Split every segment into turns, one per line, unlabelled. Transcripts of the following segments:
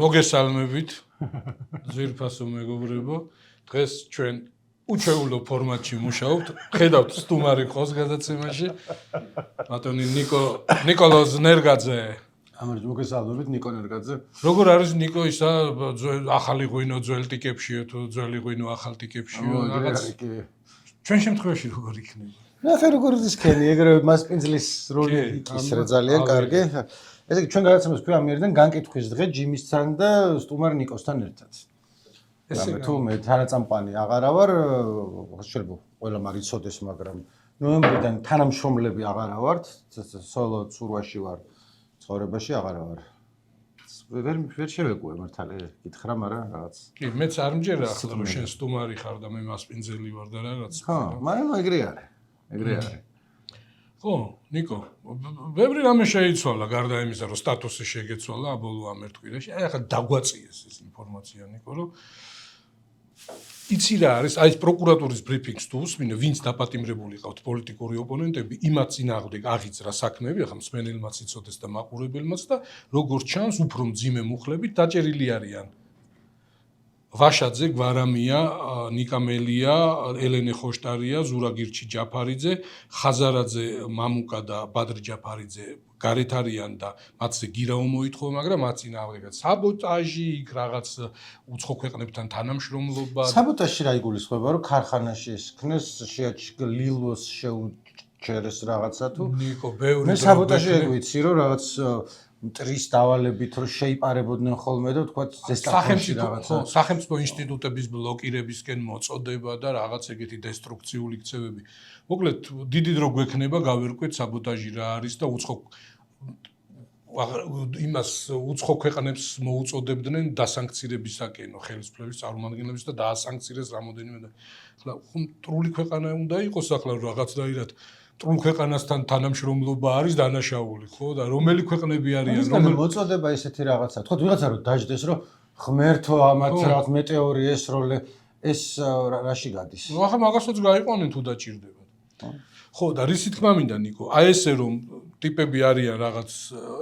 მოგესალმებით ძვირფასო მეგობრებო დღეს ჩვენ უჩვეულო ფორმატში მუშაობთ ხედავთ სტუმარი ყოს გადაცემაში ბატონი ნიკოლოზ ნერგაძე
ამერჯ მოგესალმებით ნიკო ნერგაძე
როგორ არის ნიკო ისა ახალი ღვინო ძველ ტიკებშიო თუ ძველი ღვინო ახალ ტიკებშიო რაღაც ჩვენ შემთხვევაში როგორ იქნება
ნახე როგორ ის ქენი ეგრევე მასპინძლის როლი იქისრა ძალიან კარგი ესე იგი ჩვენ გადაცემას ქვია განკითხვის დღე ჯიმისთან და სტუმარ ნიკოსთან ერთად ესე თუ მე თანაწამყვანი აღარა ვარ შეიძლება ყველა მარიცოდეს მაგრამ ნოემბრიდან თანამშრომლები აღარა ვართ სოლო ცურვაში ვარ ცხოვრებაში აღარა ვარ ვერ შევეგუე მართალი გითხრა მაგრამ რაღაც
კი მეც არ მჯერა ახლა რომ შენ სტუმარი ხარ და მე მასპინძელი ვარ და რაღაც
ხო მაგრამ ეგრე არის
ხო ნიკო ბევრი რამე შეიცვალა გარდა იმისა რომ სტატუსი შეგეცვალა ბოლო ამ ერთ კვირაში აი ახლა დაგვაწიეს ეს ინფორმაცია ნიკო რომ იცი რა არის აი პროკურატურის ბრიფინგს თუ უსმინე ვინც დაპატიმრებული ყავთ პოლიტიკური ოპონენტები იმათ წინააღმდეგ აღიძრა საქმეები ახლა მსმენელმაც იცოდეს და მაყურებელმაც და როგორც ჩანს უფრო მძიმე მუხლებით დაჭერილი არიან ვაშაძე, გვარამია, ნიკამელია, ელენე ხოშტარია, ზურაგირჩი ჯაფარიძე, ხაზარაძე, მამუკა და ბადრი ჯაფარიძე გარეთ არიან და მათზე გირაო მოითხოვა, მაგრამ მათ წინააღმდეგაც საბოტაჟი, იქ რაღაც უცხო ქვეყნებთან თანამშრომლობა.
საბოტაჟი რა იგულისხმება, რომ ქარხანაში ესქნეს, ლილოს შეუჩერეს რაღაცა თუ?
ნიკო, ბევრი
მე საბოტაჟი ეგ ვიცი, რომ რაღაც მტრის დავალებით რომ შეიპარებოდნენ ხოლმე და თქვა ზესტაფონში რაღაცა
სახელმწიფო ინსტიტუტების ბლოკირებისკენ მოწოდება და რაღაც ეგეთი დესტრუქციული ქცევები. მოკლედ დიდი დრო გვექნება გავერკვეთ საბოტაჟი რა არის და უცხო ქვეყნებს მოუწოდებდნენ დასანქცირებისაკენო ხელისუფლების წარმომადგენლებს და დაასანქცირეს რამოდენიმე და ახლა მტრული ქვეყანა უნდა იყოს ახლა რაღაცნაირად მტრულ ქვეყანასთან თანამშრომლობა არის დანაშაული, ხო? და რომელი ქვეყნები არიან,
რომელი მოწოდება ესეთი რაღაცა. თქო, ვიღაცა რომ დაждდეს, რომ ღმერთო ამათ რაღაც მეტეორი ესროლე, ეს რაში გადის?
ნუ ახლა მაგასაც გაიყვანენ თუ დაჭირდებათ. ხო, და რისი თქმა მინდა, ნიკო, აი ესე რომ ტიპები არიან რაღაც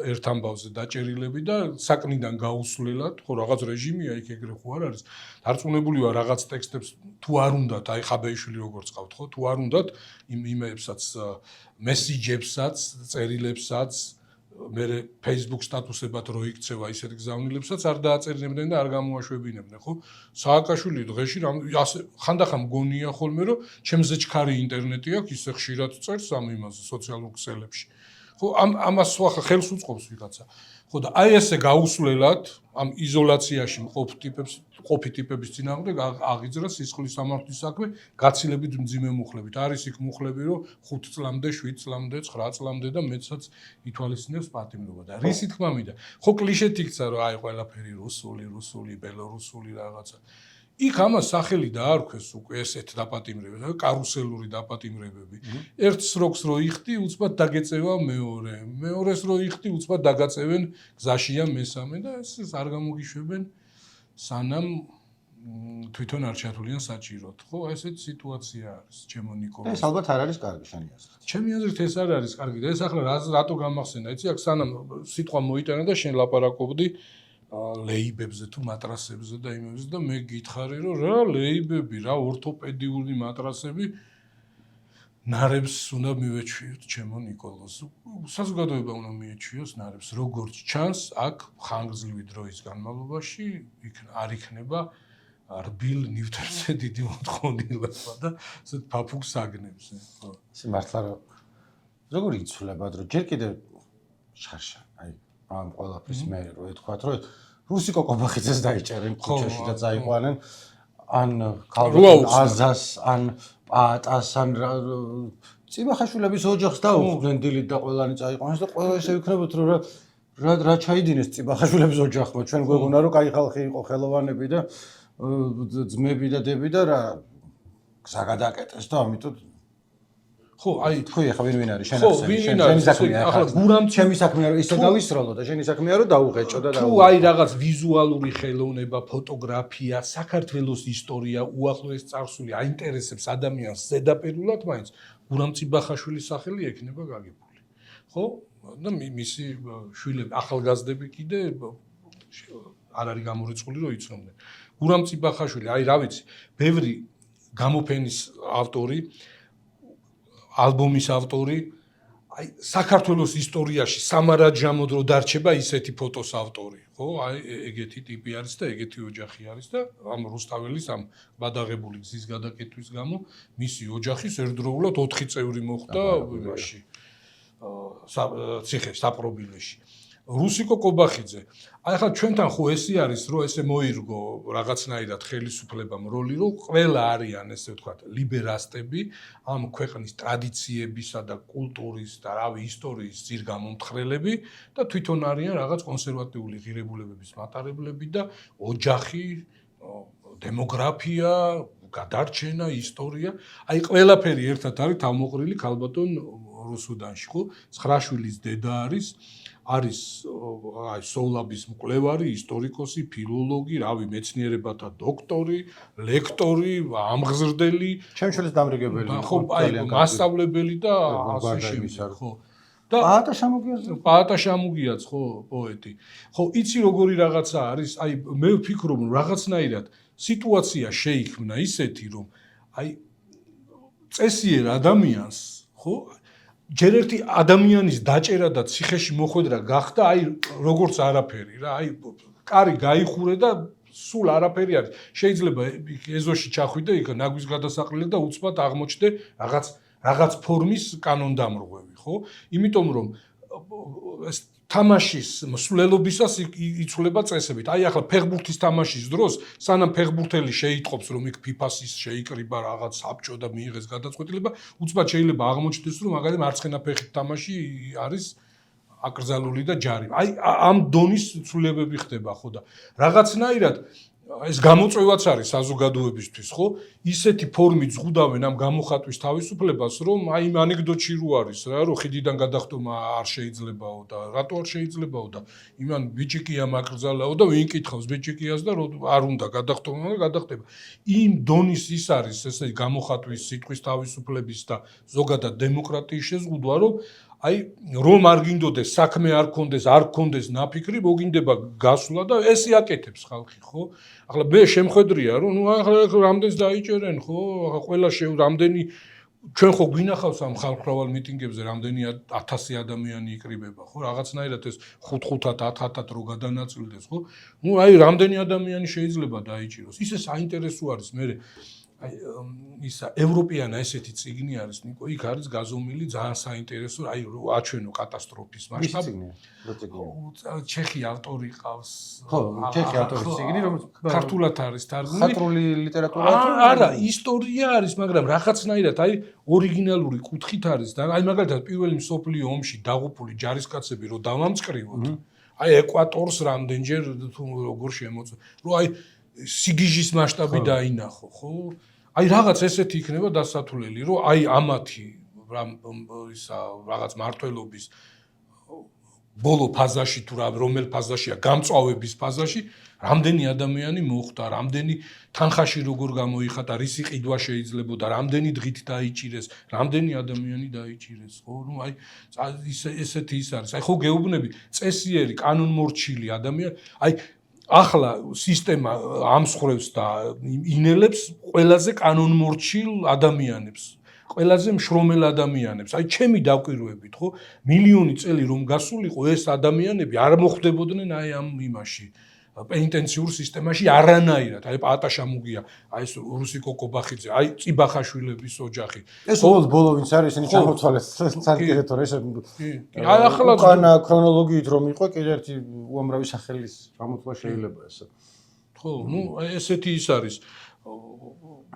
ერთ ამბავზე დაჭერილები და საკნიდან გაუსვლელად, ხო, რაღაც რეჟიმია იქ ეგრე ხო არ არის. დარწმუნებული ვარ რაღაც ტექსტებს თუ არ უნდათ, აი ხაბეიშვილი როგორც ყავთ, ხო, თუ არ უნდათ იმეებსაც, მესიჯებსაც, წერილებსაც, მე Facebook სტატუსებად რო იქცევა ისეთ გზავნილებსაც არ დააწერილებდნენ და არ გამოაშვებინებდნენ, ხო? სააკაშვილი დღეში ხანდახან მგონია ხოლმე რომ ჩემზე ჩქარი ინტერნეტი აქვს, ისე ხშირად წერს ამ იმაზე სოციალურ ქსელებში. ხო, ამას ხელს უწყობს ვიღაცა. ხო და აი ესე გაუსვლელად ამ იზოლაციაში მყოფი ტიპების წინააღმდეგ აღიძრა სისხლის სამართლის საქმე გაცილებით მძიმე მუხლებით. არის იქ მუხლები, რომ 5 წლამდე, 7 წლამდე, 9 წლამდე და მეცაც ითვალისწინებს პატიმრობა და რისი თქმა მინდა. ხო კლიშეთ იქცა, რომ აი ყველაფერი რუსული, ბელორუსული რაღაცა. იქ ამას სახელი დაარქვეს უკვე ესეთ დაპატიმრებები, კარუსელური დაპატიმრებები. ერთ სროკს რო იხდი, უცბად დაგეწევა მეორე. მეორეს რო იხდი, უცბად დაგაწევენ გზაშია მესამე და ეს არ გამოგიშვებენ სანამ თვითონ არ ჩათვლიან საჭიროდ. ხო, ესეთ სიტუაცია არის, ჩემო ნიკო.
ეს ალბათ არ არის კარგი შენი აზრით.
ჩემი აზრით ეს არ არის კარგი და ეს ახლა რატო გამახსენდა, იცი, აქ სანამ სიტყვა მოიტანა და შენ ლაპარაკობდი ლეიბებზე თუ მატრასებზე და იმებზე და მე გითხარი რომ რა ლეიბები რა ორთოპედიული მატრასები ნარებს უნდა მივეჩვიოთ ჩემო ნიკოლოზ საზოგადოება უნდა მიეჩვიოს ნარებს როგორც ჩანს აქ ხანგრძლივი დროის განმავლობაში არ იქნება რბილ ნივთებზე დიდი მოთხოვნილება და ესეთ ფაფუქს აგნებს ხო
ეს მართლა როგორ იცვლება რომ ჯერ კიდე შარშა აი ამ ყველაფრის მე რო ეთქვათ რომ რუსი კოკობახიძეს დაიჭერენ ქუჩაში და წაიყვანენ ან აზას ან პატას ან წიბახაშვილების ოჯახს დაუხდნენ დილით და ყველანი წაიყვანეს და ყველა ესე ვიქნებოთ რომ რა ჩაიდინეს წიბახაშვილების ოჯახმა ჩვენ გვეგონა რომ კაი ხალხი იყო ხელოვანები და ძმები და დები და რა გზა გადაკეტეს და ამიტომ
ხო, აი
თქვი ახლა ვინ არის შენი საქმეა
ახლა გურამ
ჩემი საქმეა რომ ისე დავისროლო და შენი საქმეა რომ დაუღეჭო და
თუ აი რაღაც ვიზუალური ხელოვნება, ფოტოგრაფია, საქართველოს ისტორია, უახლოეს წარსული აინტერესებს ადამიანს ზედაპირულად მაინც გურამ წიბახაშვილის სახელი ექნება გაგებული. ხო? და მისი შვილები ახალგაზრდები კიდე არ არის გამორიცხული რომ იცნობდნენ. გურამ წიბახაშვილი, აი რა ვიცი, ბევრი გამოფენის ავტორი, ალბომის ავტორი, აი საქართველოს ისტორიაში სამარაჯამოდ რო დარჩება ისეთი ფოტოს ავტორი, ხო? აი ეგეთი ტიპი არის და ეგეთი ოჯახი არის და ამ რუსთაველის ამ ბადაღებული გზის გადაკეტვის გამო მისი ოჯახის ერთდროულად 4 წევრი მოხვდა იმაში ციხე საპრობილეში. რუსიკო კობახიძე. აი ხა ჩვენთან ხო ესე არის, რომ ესე მოირგო რაღაცნაირად ხელისუფლებამ როლი, რომ ყველა არიან ესე ვთქვათ, ლიბერასტები, ამ ქვეყნის ტრადიციებისა და კულტურის და რავი ისტორიის ძირ გამომთხრელები და თვითონ არიან რაღაც კონსერვატიული ღირებულებების მატარებლები და ოჯახი, დემოგრაფია, გადარჩენა, ისტორია, აი ყველაფერი ერთად არის თავმოყრილი ქალბატონ რუსუდანში, ხო? 9 შვილის დედა არის აი სოვლაბის მკვლევარი, ისტორიკოსი, ფილოლოგი, რავი, მეცნიერებათა დოქტორი, ლექტორი, ამღზრდელი,
ჩემ შვილის დამრიგებელი,
ხო, აი მასწავლებელი და ასე შემდეგ, ხო. და პაატა შამუგიაც, ხო, პოეტი. ხო, იცი როგორი რაღაცა არის, აი მე ვფიქრობ, რომ რაღაცნაირად სიტუაცია შეიქმნა ისეთი, რომ აი წესიერ ადამიანს, ხო, ჯერ ერთი ადამიანის დაჭერა და ციხეში მოხვედრა გახდა, აი როგორც არაფერი რა, აი კარი გაიხურე და სულ არაფერი არის. შეიძლება ეზოში ჩახვიდე, იქ ნაგვის გადასაყრელი და უცბად აღმოჩნდე რაღაც ფორმის კანონდამრღვევი, ხო? იმიტომ რომ ეს თამაშის მსვლელობისას იცვლება წესებით. აი ახლა ფეხბურთის თამაშის დროს, სანამ ფეხბურთელი შეიტყობს, რომ იქ FIFA-ს შეიკრიბა რაღაც საბჭო და მიიღეს გადაწყვეტილება, უცბად შეიძლება აღმოჩნდეს, რომ მაგალითად მარცხენა ფეხით თამაში არის აკრძალული და ჯარიმი. აი ამ დონის ცვლილებები ხდება, ხო და რაღაცნაირად ეს გამოწვევაც არის საზოგადოებისთვის, ხო? ისეთი ფორმით ზღუდავენ ამ გამოხატვის თავისუფლებას, რომ აი იმ ანეკდოტში რო არის რა, რომ ხიდიდან გადახტომა არ შეიძლებაო და რატო არ შეიძლებაო და იმან ბიჭიკიამ აკრძალაო და ვინ კითხავს ბიჭიკიას და არ უნდა გადახტომა და გადახტება. იმ დონის ის არის ესე გამოხატვის სიტყვის თავისუფლების და ზოგადად დემოკრატიის შეზღუდვა, რომ აი რომ არ გინდოდეს საქმე არ გქონდეს ნაფიქრი, მოგინდება გასვლა და ეს იაკეთებს ხალხი, ხო? ახლა მე შემხედრია, რომ ნუ ახლა რამდენს დაიჭერენ, ხო? ახლა ყველა რამდენი ჩვენ ხო გვინახავს ამ ხალხმრავალ მიტინგებზე რამდენი 1000 ადამიანი იკრიბება, ხო? რაღაცნაირად ეს 5-5-ად, 10-10-ად რო გადანაწილდეს, ხო? ნუ აი რამდენი ადამიანი შეიძლება დაიჭიროს. ისე საინტერესო არის მე აი ისა ევროპიანა ესეთი წიგნი არის ნიკო, იქ არის გაზომილი ძალიან საინტერესო, აი აჩვენო კატასტროფის მასშტაბი. ჩეხი ავტორი ყავს.
ხო, ჩეხი ავტორის წიგნი, რომელიც
ქართულად არის თარგმნილი.
ხატრული ლიტერატურაა თუ
არა, ისტორია არის, მაგრამ რაღაცნაირად აი ორიგინალური კუთხით არის და აი მაგალითად პირველი მსოფლიო ომში დაღუპული ჯარისკაცები რო დავამწყრივოთ, აი ეკვატორს რამდენჯერ თუ როგორ შემოწ, რომ აი სიგიჟის მასშტაბი დაინახო, ხო? აი რაღაც ესეთი იქნება დასათვლელი, რომ აი ამათი ისა რაღაც მართლობის ბოლო ფაზაში თუ რომელ ფაზაშია გამწვავების ფაზაში რამდენი ადამიანი მოხვდა, რამდენი თანხაში როგორ გამოიხატა, რისი ყიდვა შეიძლებოდა, რამდენი დღით დაიჭირეს, რამდენი ადამიანი დაიჭირეს, ხო? ნუ აი ესეთი ის არის. აი ხო გეუბნები, წესიერი, კანონმორჩილი ადამიანი, აი ახლა სისტემა ამსხრევს და ინელებს ყველაზე კანონმორჩილ ადამიანებს, ყველაზე მშრომელ ადამიანებს. აი ჩემი დაკვირვებით, ხო, მილიონი წელი რომ გასულიყო, ეს ადამიანები არ მოხვდებოდნენ აი ამ იმაში, პენიტენციურ სისტემაში არანაირად. აი პაატა შამუგია, აი ეს რუსიკო კობახიძე, აი წიბახაშვილების ოჯახი.
ეს ბოლო ვინც არის, ისინი ჩამოთვალეს საერთოდ ეს
აი ახლა
უკანა ქრონოლოგიით რომ იყო, კიდე ერთი უამრავი სახელის ჩამოთვლა შეიძლება ესე.
ხო, ნუ ესეთი ის არის.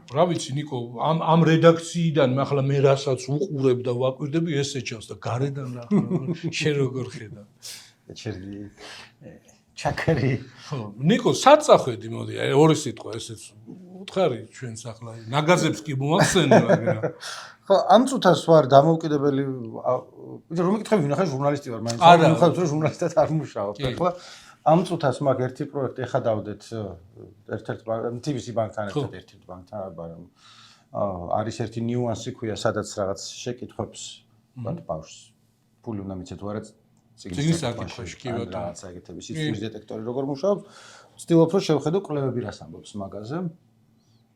რა ვიცი ნიკო, ამ რედაქციიდან მე ახლა მე რასაც უყურებ და ვაკვირდები, ესე ჩანს და გარედან რა შენ როგორ ხედავ?
ჩერგი ჩაკერი.
ხო, ნიკო, საწახვედი მოდი, აი ორი სიტყვა ესეც უთხარი ჩვენს ახლა ნაგაზებს კი მოახსენე, მაგრამ
ხო, ამ წუთას ვარ დამოუკიდებელი, რომ მეკითხები ვინახე ჟურნალისტი ვარ, მაინც მიუხედავად რომ ჟურნალისტად არ მუშაობ. ახლა ამ წუთას მაგ ერთი პროექტი ეხადავდეთ ერთ-ერთ TBC ბანკთან ერთ-ერთ ბანკთან, მაგრამ არის ერთი ნიუანსი ქვია, სადაც რაღაც შეკითხვებს ვთქვათ ბავშვს ფული უნდა მიცეთ თუ არა
წიგნის საკითხებში, კი ბატონო.
რაღაცა ეგეთები სიცხის დეტექტორი როგორ მუშაობს, ვცდილობ რომ შევხედო კვლევები რას ამბობს მაგაზე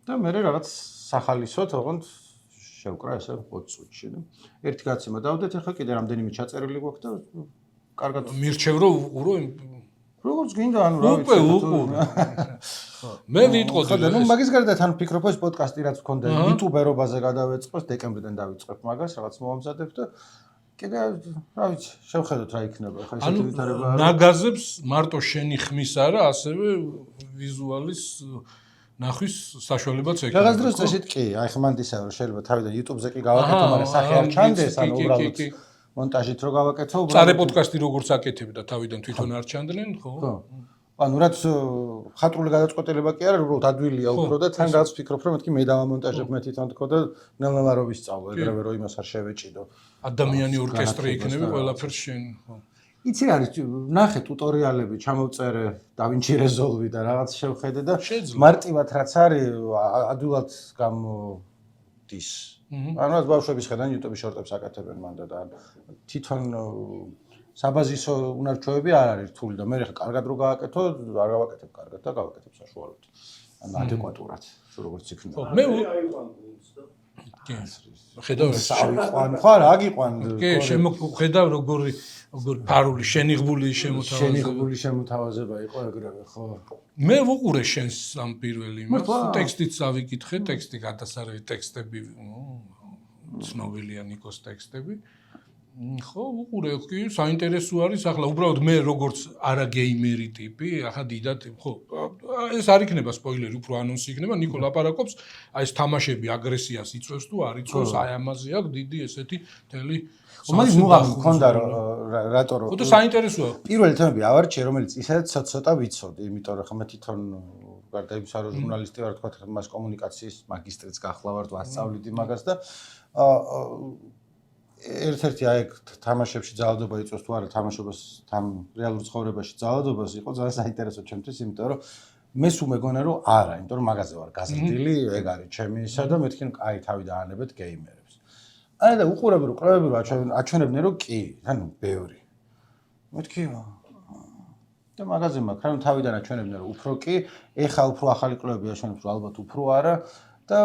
და მე რაღაც სახალისოდ ოღონდ შევკრა ესე 20 წუთში და ერთი გაცემა დავდეთ, ახლა კიდე რამდენიმე ჩაწერილი გვაქვს და კარგად
მირჩევ რომ უყურო
როგორც გინდა ანუ რა
ვიცი უყურე მე ვიტყოდი
ხოდა ნუ მაგის გარდა თან ვფიქრობ ეს პოდკასტი რაც გქონდა იუტუბერობაზე გადავეწყოს დეკემბრიდან დავიწყებ მაგას რაღაც მომამზადებ და კიდე რა ვიცი შევხედოთ რა იქნება ხა ისეთი ვითარება არა
ნაგაზებს მარტო შენი ხმის არა ასევე ვიზუალის ნახვის საშუალებაც ექნება
რაღაც დროს წესით კი აი ხმანდისა რომ შეიძლება თავიდან YouTube-ზე კი გავაკეთო მაგრამ სახე არ ჩანდეს ანუ უბრალოდ მონტაჟით რო გავაკეთო
წარე პოდკასტი როგორც აკეთებდა თავიდან თვითონ არ ჩანდნენ ხო
ანუ რაც ხატრული გადაწყვეტილება კი არა უბრალოდ ადვილია უფრო და თან რაც ვფიქრობ რომ მეთქი მე დავამონტაჟებ მე თვითონ თქო და ნელ-ნელა რო ვისწავლო ეგრევე რომ იმას არ შევეჭიდო
ადამიანი ორკესტრი იქნება ყველაფერს შენ ხო
იცი რა არის ნახე ტუტორიალები ჩამოვწერე დავინჩი რეზოლვი და რაღაც შევხედე და მარტივად რაც არის ადვილად გამოდის ანუ რაც ბავშვების ხედან YouTube-ის შორტებს აკეთებენ მანდა და თვითონ საბაზისო უნარჩვევები არ არის რთული და მე ხა კარგად რო გააკეთო არ გავაკეთებ კარგად და გავაკეთებ საშუალოდ ანუ ადეკვატურად როგორც იქნება
მე ხედავ
აიყვან ხო რა აგიყვან
კი ხედავ როგორი ფარული შენიღბული
შემოთავაზება იყო ეგრევე ხო
მე ვუყურე შენს ამ პირველი იმას ტექსტიც ავიკითხე ტექსტი გადასარევი ტექსტები ცნობილია ნიკოს ტექსტები ხო ვუყურე კი საინტერესო არის ახლა უბრალოდ მე როგორც არა გეიმერი ტიპი ახლა დიდად ხო ეს არ იქნება სპოილერი უფრო ანონსი იქნება ნიკო ლაპარაკობს აი ეს თამაშები აგრესიას იწვევს თუ არ იწვევს აი ამაზე აქვს დიდი ესეთი მთელი
მაგის მუღამი მქონდა რატო რომ
ხო და საინტერესოა
პირველი თემები ავარჩიე რომელიც ისაც ცოტა ვიცოდი იმიტომ რომ ხომ თვითონ გარდა იმისა რომ ჟურნალისტი ვარ თქვა მას კომუნიკაციის მაგისტრიც გახლავარ ვასწავლიდი მაგას და ერთ-ერთი აი თამაშებში ძალადობა იწვევს თუ არა თამაშობას თან რეალურ ცხოვრებაში ძალადობას იყო ძალიან საინტერესო ჩემთვის იმიტომ რომ მე სულ მეგონა რომ არა იმიტომ რომ მაგაზე ვარ გაზრდილი ეგ არის ჩემი ისა და მეთქი აი თავი დაანებეთ გეიმერებს აი და უყურები რომ კვლევები რომ აჩვენებდნენ რომ კი ანუ ბევრი მეთქი და მაგაზე მაქვს ანუ თავიდან აჩვენებდნენ რომ უფრო კი ეხა უფრო ახალი კვლევები აჩვენებს რომ ალბათ უფრო არა და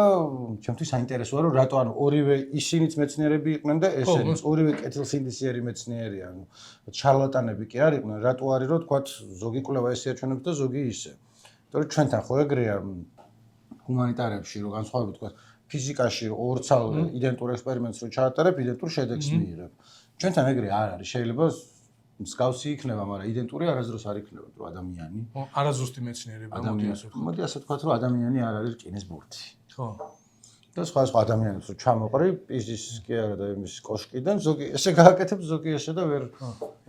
ჩემთვის საინტერესოა რომ რატო ანუ ორივე ისინიც მეცნიერები იყვნენ და ესენიც ორივე კეთილსინდისიერი მეცნიერი ანუ შარლატანები კი არ იყვნენ რატო არის რომ თქვა ზოგი კვლევა ესე აჩვენებს და ზოგი ისე იმიტომ რომ ჩვენთან ხო ეგრეა ჰუმანიტარებში რომ განსხვავებით თქვა ფიზიკაში ორცალ იდენტურ ექსპერიმენტს რო ჩაატარებ იდენტურ შედეგს მიიღებ ჩვენთან ეგრე არ არის შეიძლება მსგავსი იქნება მაგრამ იდენტური არასდროს არ იქნება რომ ადამიანი
არაზუსტი მეცნიერება
მოდი ასე ვთქვათ რომ ადამიანი არ არის რკინის ბურთი
ხო
და სხვა ადამიანებს რო ჩამოყრი პიზის კი არა და იმის კოშკიდან ზოგი ესე გააკეთებ ზოგი ესე და ვერ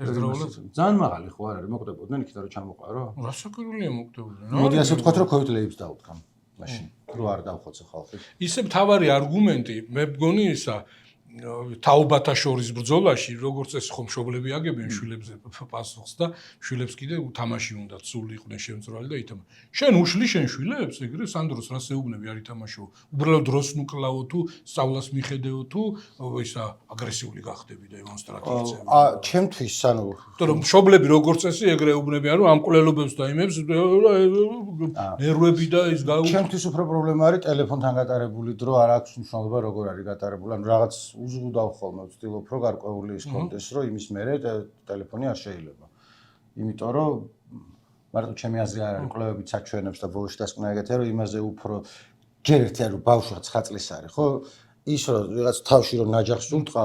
ერთდროულად
ძალიან მაღალი ხო არ არის მოკვდებოდნენ იქით რომ ჩამოყარო
რასაკვირველია მოკვდებოდნენ
მოდი ასე ვთქვათ რომ COVID ლეიბს დავუდგამ მაშინ რო არ დავხოცე ხალხი
ისე მთავარი არგუმენტი მე მგონი ისა თაობათა შორის ბრძოლაში როგორც ეს ხომ მშობლები აგებენ შვილებზე პასუხს და შვილებს კიდე თამაში უნდა სული იყვნენ შემწრალი და ითამა შენ უშლი შენ შვილებს ეგრე სანდროს რას ეუბნები არ ითამაშო უბრალოდ დროს ნუკლავო თუ სწავლას მიხედეო თუ ისა აგრესიული გახდები და დემონსტრაციებზე
ჩემთვის ანუ
იმიტომ რომ მშობლები როგორც წესი ეგრე ეუბნებიან რომ ამ კვლელობებს და იმებს ნერვები და ის გაუ
ჩემთვის უფრო პრობლემა არის ტელეფონთან გატარებული დრო არ აქვს მნიშვნელობა როგორ არის გატარებული ანუ რაღაც უზღუდავ ხოლმე ვცდილობ რომ გარკვეული ის კონტეს რომ იმის მერე ტელეფონი არ შეიძლება იმიტომ რომ მარტო ჩემი აზრი არ არის კვლევებიც აჩვენებს და ბოლოში დასკვნა ეგეთია რომ იმაზე უფრო ჯერ ერთი არის ბავშვი 9 წლის არის ხო ის რომ რაღაც თავში რომ ნაჯახს ურტყა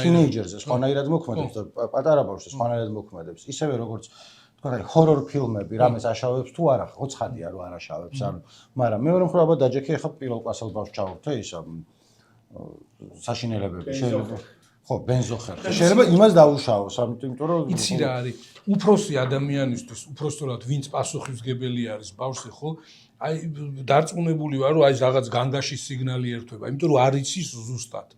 თინეიჯერზე სხვანაირად მოქმედებს და პატარა ბავშვს სხვანაირად მოქმედებს ისევე როგორც თქვა ჰორორ ფილმები რამეს აშავებს თუ არა ხო ცხადია რომ არ აშავებს ანუ მაგრამ მეორე მხრივ აბა დაჯექი ახლა პირველ კლასელ ბავშვს ჩავურთე ისა საშინელებები შეიძლება ხო ბენზოხერხი შეიძლება იმას დაუშავოს ამიტომ რომ
იცი რა არის უფროსი ადამიანისთვის უფროსწორად ვინც პასუხისმგებელი არის ბავშვი ხო აი დარწმუნებული ვარ რომ აი რაღაც განგაში სიგნალი ერთვება იმიტომ რომ არ იცის ზუსტად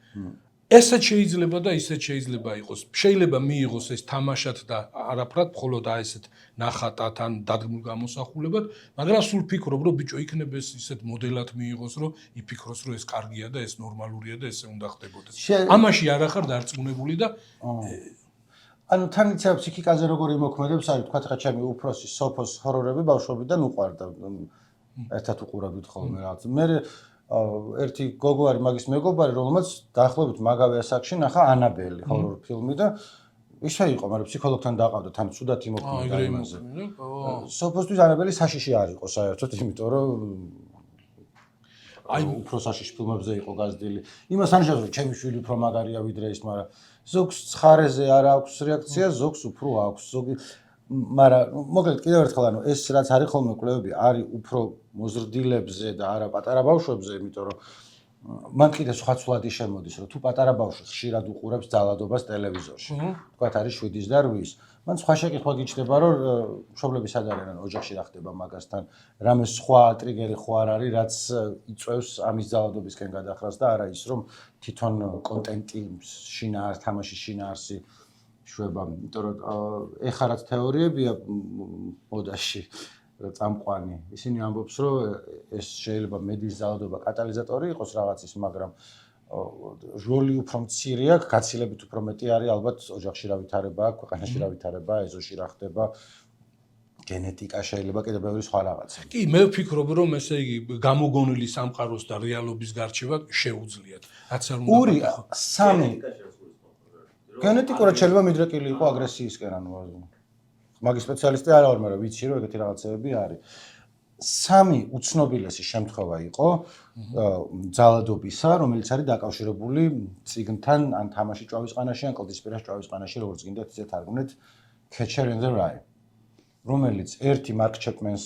ესეც შეიძლება და ისეც შეიძლება იყოს შეიძლება მიიღოს ეს თამაშად და არაფრად მხოლოდ აი ესეთ ნახატად ან დადგმულ გამოსახულებად მაგრამ სულ ფიქრობ რომ ბიჭო იქნება ეს ისეთ მოდელად მიიღოს რომ იფიქროს რომ ეს კარგია და ეს ნორმალურია და ესე უნდა ხდებოდეს ამაში არ ახარ დარწმუნებული და
ანუ თან იცი ფსიქიკაზე როგორ იმოქმედებს, არის თქვა ხა ჩემი უფროსი სოფოს ჰორორები ბავშვობიდან უყვარდა. ერთად უყურავდით ხოლმე რაღაც. მე ერთი გოგო არის მაგის მეგობარი, რომელმაც დაახლოებით მაგავე ასაკში ნახა ანაბელი ჰორორ ფილმი და ისე იყო, მაგრამ ფსიქოლოგთან დაყავდა, თან ცუდად იმოქმედა იმაზე. სოფოსთვის ანაბელი საშიში არ იყო საერთოდ, იმიტომ რომ აი უფრო საშიში ფილმებზე იყო გაზრდილი. იმას ანიშნავს, რომ ჩემი შვილი უფრო მაგარია ვიდრე ის, მაგრამ ზოგს ცხარეზე არ აქვს რეაქცია, ზოგს უფრო აქვს. ზოგი მაგრამ მოკლედ კიდევ ერთხელ ანუ ეს რაც არის ხოლმე კვლევები არის უფრო მოზრდილებზე და არა პატარა ბავშვებზე, იმიტომ რომ მან კიდე სხვა ცვლადი შემოდის, რომ თუ პატარა ბავშვი ხშირად უყურებს ძალადობას ტელევიზორში. თქვათ არის 7-ის და 8-ის. მან სხვა შეკითხვა გიჩნდება, რომ მშობლები სად არიან, ოჯახში რა ხდება მაგასთან, რამე სხვა ტრიგერი ხო არ არის, რაც იწვევს ამის ძალადობისკენ გადახრას და არა ის, რომ თვითონ კონტენტი შინაარსი, თამაშის შინაარსი შვება, იმიტომ რომ ეხლა რაც თეორიებია მოდაში წამყვანი, ისინი ამბობს, რომ ეს შეიძლება მედიის ძალადობა კატალიზატორი იყოს რაღაცის, მაგრამ როლი უფრო მცირე აქვს, გაცილებით უფრო მეტი არის ალბათ ოჯახში რა ვითარება აქვს, ქვეყანაში რა ვითარება, ეზოში რა ხდება, გენეტიკა შეიძლება კიდევ ბევრი სხვა რაღაცა.
კი, მე ვფიქრობ, რომ ესე იგი გამოგონილი სამყაროს და რეალობის გარჩევა შეუძლიათ. რაც არ უნდა
ორი, სამი გენეტიკურად შეიძლება მიდრეკილი იყო აგრესიისკენ, ანუ მაგის სპეციალისტი არ ვარ, მაგრამ ვიცი რომ ეგეთი რაღაცები არის. სამი უცნობილესი შემთხვევა იყო ძალადობისა, რომელიც არის დაკავშირებული წიგნთან, ან თამაში ჭვავისყანაში, ან კლდისპირას ჭვავისყანაში, როგორც გინდათ ისე თარგმნეთ, Catcher in the Rye, რომელიც ერთი მარკ ჩეპმენს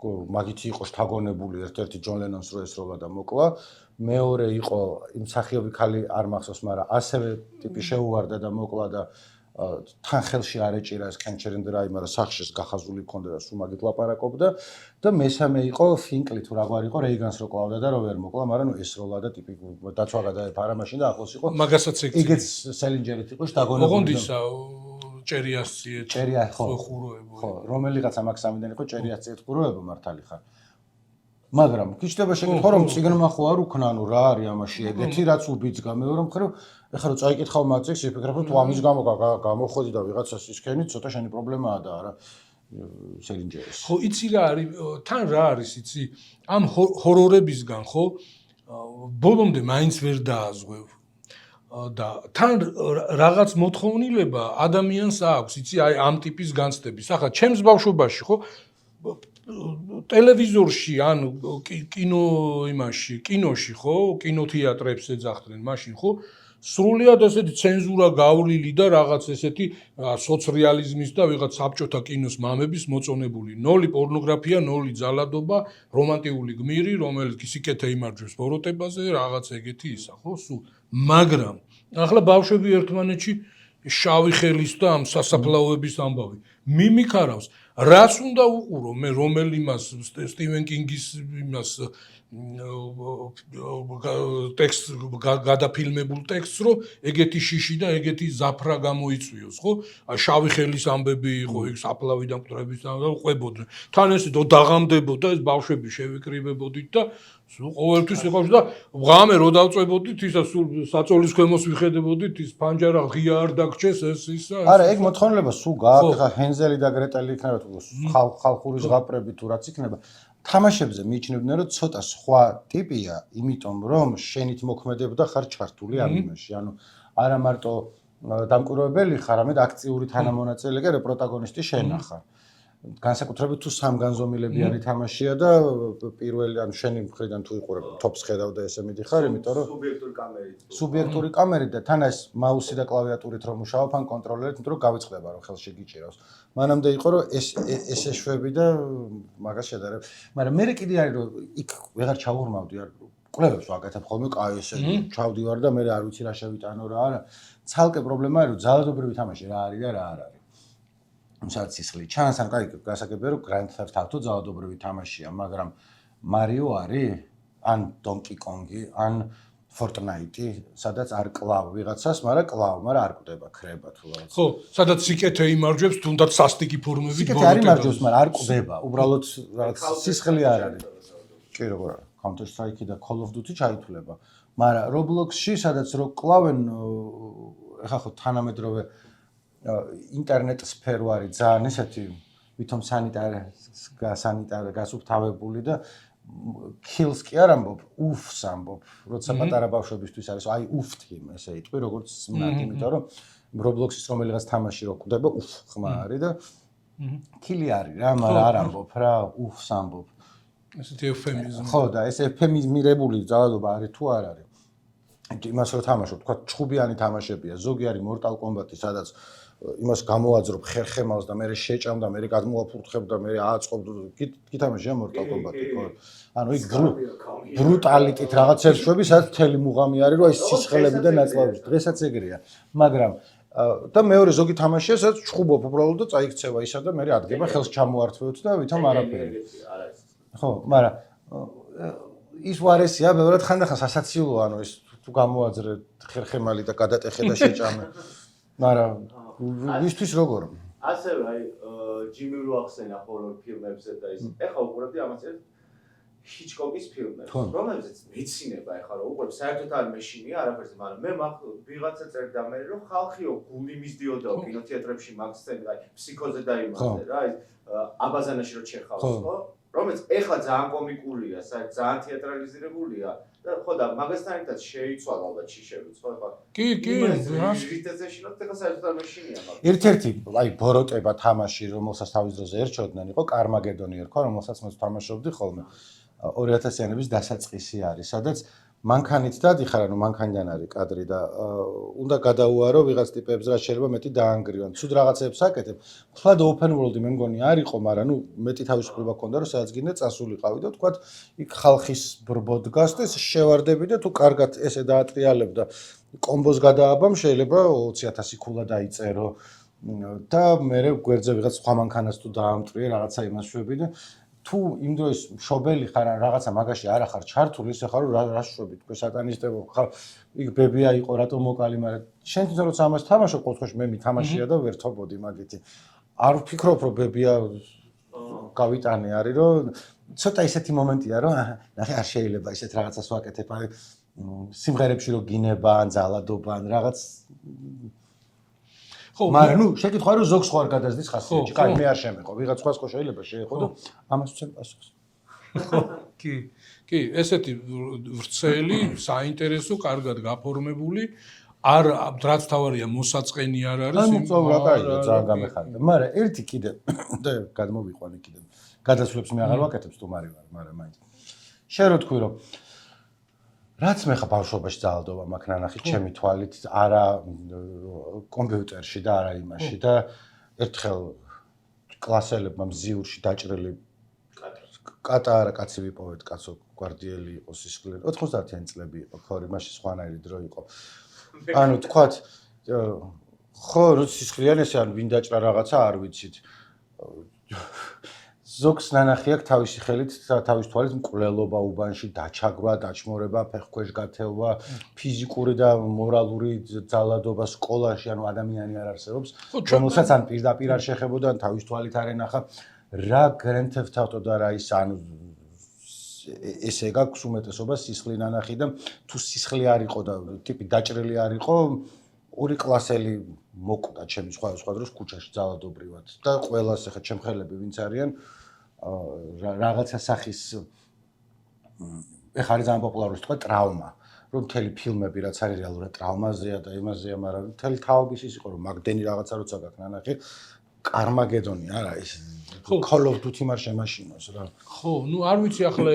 მაგითი იყო შთაგონებული, ერთ-ერთი ჯონ ლენონს რო ესროლა და მოკლა, მეორე იყო იმ მსახიობი ქალი არ მახსოვს, მაგრამ ასევე ტიპი შეუვარდა და მოკლა და თან ხელში არ ეჭირა ეს Catcher in the Rye, მაგრამ სახშეს გახაზული ჰქონდა და სულ მაგით ლაპარაკობდა და მესამე იყო ფინკლი თუ რა გვარი იყო, რეიგანს რო კლავდა და რო ვერ მოკლა, მაგრამ ესროლა და ტიპი დაცვა გადაეფარა მაშინ და ახლოს იყო.
მაგასაც
ეგეც სელინჯერით იყო შთაგონებული.
ოღონდისა ჭერიასციე ხუროებო.
ხო, რომელიღაცა მაგ სამიდან იყო ჭერიასციე ხუროებო მართალი ხარ. მაგრამ გიჩნდება შეკითხვა რომ წიგნმა ხო არ უქნა, ანუ რა არის ამაში ეგეთი რაც უბიძგა, მეორე მხრივ ეხლა რომ წაიკითხავ მაგ წიგნს, ვიფიქრებ რომ თუ ამის გამო გამოხოდი და ვიღაცას ისქენი, ცოტა შენი პრობლემაა და არა სელინჯერის.
ხო, იცი რა არის, თან რა არის, იცი, ამ ჰორორებისგან ხო ბოლომდე მაინც ვერ დააზღვევ. და თან რაღაც მოთხოვნილება ადამიანს აქვს, იცი, აი ამ ტიპის განცდების. ახლა ჩემს ბავშვობაში ხო ტელევიზორში ან კინოში ხო, კინოთეატრებს ეძახდნენ მაშინ ხო, სრულიად ესეთი ცენზურა გავლილი და რაღაც ესეთი სოციალიზმის და ვიღაც საბჭოთა კინოს მამების მოწონებული. ნოლი პორნოგრაფია, ნოლი ძალადობა, რომანტიკული გმირი, რომელიც სიკეთე იმარჯვებს ბოროტებაზე, რაღაც ეგეთი ისა, ხო, სულ. მაგრამ ახლა ბავშვები ერთმანეთში შავი ხელის და ამ სასაფლაოების ამბავი მიმიქარავს. რას უნდა უყურო მე რომელ იმას სტივენ კინგის იმას ტექსტ გადაფილმებულ ტექსტს რომ ეგეთი შიში და ეგეთი ზაფრა გამოიწვიოს ხო? შავი ხელის ამბები იყო იქ საფლავიდან მკვდრების და ყვებოდნენ. თან ესე დაღამდებოდა ეს ბავშვები შევიკრიბებოდით და ყოველთვის იყავს და ღამე რო დავწვებოდით ისა სულ საწოლის ქვემოს ვიხედებოდით ის ფანჯარა ღია არ დაგჭეს ეს ისა.
არა, ეგ მოთხოვნილება სულ გააქვს, ხა ჰენზელი და გრეტელი იქნება თუ ხალხური ზღაპრები თუ რაც იქნება. თამაშებზე მიიჩნევდნენ რომ ცოტა სხვა ტიპია, იმიტომ რომ შენით მოქმედებდა ხარ ჩართული ამ იმაში. ანუ არა მარტო დამკვირვებელი ხარ, არამედ აქტიური თანამონაწილე კი პროტაგონისტი შენ ხარ. განსაკუთრებით თუ სამგანზომილებიანი თამაშია და პირველი ანუ შენი მხრიდან თუ იყურებ თოპს ხედავ და ესე მიდიხარ, იმიტომ რომ სუბიექტური კამერით და თან ეს მაუსი და კლავიატურით რომ მუშაობ ან კონტროლერით, იმიტომ რომ გავიწყდება რომ ხელში გიჭირავს. მანამდე იყო რომ ეს ეშვები და მაგას შედარებ. მაგრამ მე კიდე არის რომ იქ ვეღარ ჩავურმავდი არ კვლევებს ვაკეთებ ხოლმე, კაი ესე ჩავდივარ და მე არ ვიცი რა შევიტანო რა არა. ცალკე პრობლემა არის რომ ძალადობრივი თამაში რა არის და რა არ არის. სადაც სისხლი ჩანს, ან კაი გასაგებია რომ Grand Theft Auto ძალადობრივი თამაშია, მაგრამ Mario არის, ან Donkey Kong-ი, ან Fortnite-ი, სადაც არ კლავ ვიღაცას, მაგრამ არ კვდება, ხრება თუ რაღაც.
ხო, სადაც სიკეთე იმარჯვებს, თუნდაც სასტიკი ფორმები
ბოროტება. სიკეთე არ იმარჯვებს, მაგრამ არ კვდება, უბრალოდ რაღაც სისხლი არ არის. კი, როგორ არის? Counter Strike-ი და Call of Duty ჩაითვლება. მაგრამ Roblox-ში, სადაც რო კლავენ, ეხლა ხო თანამედროვე ინტერნეტ სფერო არის ძალიან ესეთი ვითომ სანიტარი გასუფთავებული და kills კი არ ამბობ, ufs ამბობ, როცა პატარა ბავშვებისთვის არის, აი uftim ესე იტყვი, როგორც მათი, იმიტომ რომ Roblox-ის რომელიღაც თამაში რო კვდება, uf ხმა არის და kill-ი არის რა, მაგრამ არ ამბობ რა, ufs ამბობ.
ესეთი ეუფემიზმი.
ხო და ეს ეუფემიზმირებული ძალადობა არის თუ არ არის? იმას რო თამაშობ, თქვა ჩხუბიანი თამაშებია, ზოგი არის Mortal Kombat-ი, სადაც იმას გამოაძრობ ხერხემალს და მე შეჭამ და მე გადმოაფურთხებ და მე ააწყობ გითამაშია Mortal Kombat-ი, ხო? ანუ იქ ბრუტალიტით რაღაცებს შვები, სადაც მთელი მუღამი არის, რომ ეს სისხლები და ნაწლავები. დღესაც ეგრეა. მაგრამ და მეორე ზოგი თამაშია, სადაც ჩხუბობ უბრალოდ და წაიქცევა ისა და მე ადგება ხელს ჩამოართვევთ და ვითომ არაფერი. ხო, მაგრამ ის ვარესია, ბევრად ხანდახან სასაცილოა, ანუ ეს თუ გამოაძრე ხერხემალი და გადატეხე და შეჭამე. მაგრამ ვისთვის როგორ?
ასევე აი ჯიმი რო ახსენა ჰორორ ფილმებზე და ის ეხლა უყურებდი ამას ჰიჩკოკის ფილმებს, რომლებზეც მეცინება ეხლა რომ უყურებ საერთოდ არ მეშინია არაფერზე, მაგრამ მე ვიღაცა წერდა მე რომ ხალხიო გული მისდიოდაო კინოთეატრებში მაგ სცენაზე, აი ფსიქოზე დაიმასე რა, ის აბაზანაში რო ჩეხავს, ხო? რომელიც ეხლა ძალიან კომიკულია, ძალიან თეატრალიზირებულია და ხო და მაგასთან ერთად შეიცვალა ალბათ შიშებიც, ხო ეხლა.
კი,
ჟიტეზეშინოთ ეხლა საერთოდ არ მეშინია მაგ.
ერთ-ერთი აი ბოროტება თამაში, რომელსაც თავის დროზე ერჩოდნენ, იყო Carmageddon-ი ერქვა, რომელსაც მე თამაშობდი ხოლმე. 2000-იანების დასაწყისი არის, სადაც მანქანით დადიხარ, ანუ მანქანიდან არის კადრი და უნდა გადაუარო ვიღაც ტიპებს, რაც შეიძლება მეტი დაანგრიონ. ცუდ რაღაცებს აკეთებ. ხლად open world-ი მე მგონი არ იყო, მაგრამ ნუ მეტი თავისუფლება ჰქონდა, რომ სადაც გინდა წასულიყავი და თქვა იქ ხალხის ბრბო დგას და შევარდები და თუ კარგად ესე დაატრიალებ და კომბოს გადააბამ, შეიძლება 20000 ქულა დაიწერო და მე გვერდზე ვიღაც სხვა მანქანას თუ დაამტვრიე რაღაცა იმას შვები და თუ იმ დროს მშობელი ხარ ან რაღაცა მაგაში არ ახარ ჩართული, ისე ხარ რომ რა შვები თქვენ სატანისტებო ხარ იქ ბებია იყო რატომ მოკალი, მაგრამ შენ თვითონ როცა ამას თამაშობ ყოველთვის მე მითამაშია და ვერ თობოდი მაგითი. არ ვფიქრობ რომ ბებია გავიტანე არის რომ ცოტა ისეთი მომენტია რომ ნახე არ შეიძლება ისეთ რაღაცას ვაკეთებ, აი სიმღერებში რომ გინება ან ძალადობა ან რაღაც ხო, მაგრამ ნუ შეკითხვა რომ ზოგს ხო არ გადაზდის ხასიათში. კაი, მე არ შემეყო. ვიღაც სხვას ხო შეიძლება შეეყო და ამას ვცემ პასუხს.
ხო, კი, ესეთი ვრცელი, საინტერესო, კარგად გაფორმებული, არ რაც თავარია მოსაწყენი არ არის.
ანუ წოვლა კაია, ძალიან გამეხარდა. მაგრამ ერთი კიდე და გადმოვიყვანე კიდე. გადასვლებს მე აღარ ვაკეთებ სტუმარი ვარ, მაგრამ მაინც. შენ რო თქვი რომ რაც მე ხა ბავშვობაში ძალადობა მაქვს ნანახი ჩემი თვალით არა კომპიუტერში და არა იმაში და ერთხელ კლასელებმა მზიურში დაჭრილი კატარა კაცი ვიპოვეთ კაცო გვარდიელი იყო სისხლი 90-იანი წლები იყო ხორი მაშინ სხვანაირი დრო იყო ანუ თქვათ ხო რო სისხლიანი ესე ან ვინ დაჭრა რაღაცა არ ვიცით ზოგს ნანახი აქვს თავისი ხელით თავის თვალით მკვლელობა უბანში დაჩაგვრა, დაჩმორება, ფეხქვეშ გათელვა, ფიზიკური და მორალური ძალადობა სკოლაში, ანუ ადამიანი არ არსებობს, რომელსაც ან პირდაპირ არ შეხებოდა, ან თავის თვალით არ ენახა, რა გრენთევთავტო და რა ის ანუ ესე გაქვს უმეტესობა სისხლი ნანახი და თუ სისხლი არ იყო და ტიპი დაჭრილი არ იყო, ორი კლასელი მოკვდა ჩემი სხვა დროს ქუჩაში ძალადობრივად და ყველას ახლა ჩემ ხელები ვინც არიან რაღაცა სახის ეხლა არის ძალიან პოპულარული თქვა ტრავმა რომ მთელი ფილმები რაც არის რეალურად ტრავმაზეა და იმაზეა მაგრამ მთელი თაობის ის იყო რომ მაგდენი რაღაცა როცა გაქვს ნანახი Carmageddon-ი არა ის Call of Duty მარ შემაშინოს რა
ხო ნუ არ ვიცი ახლა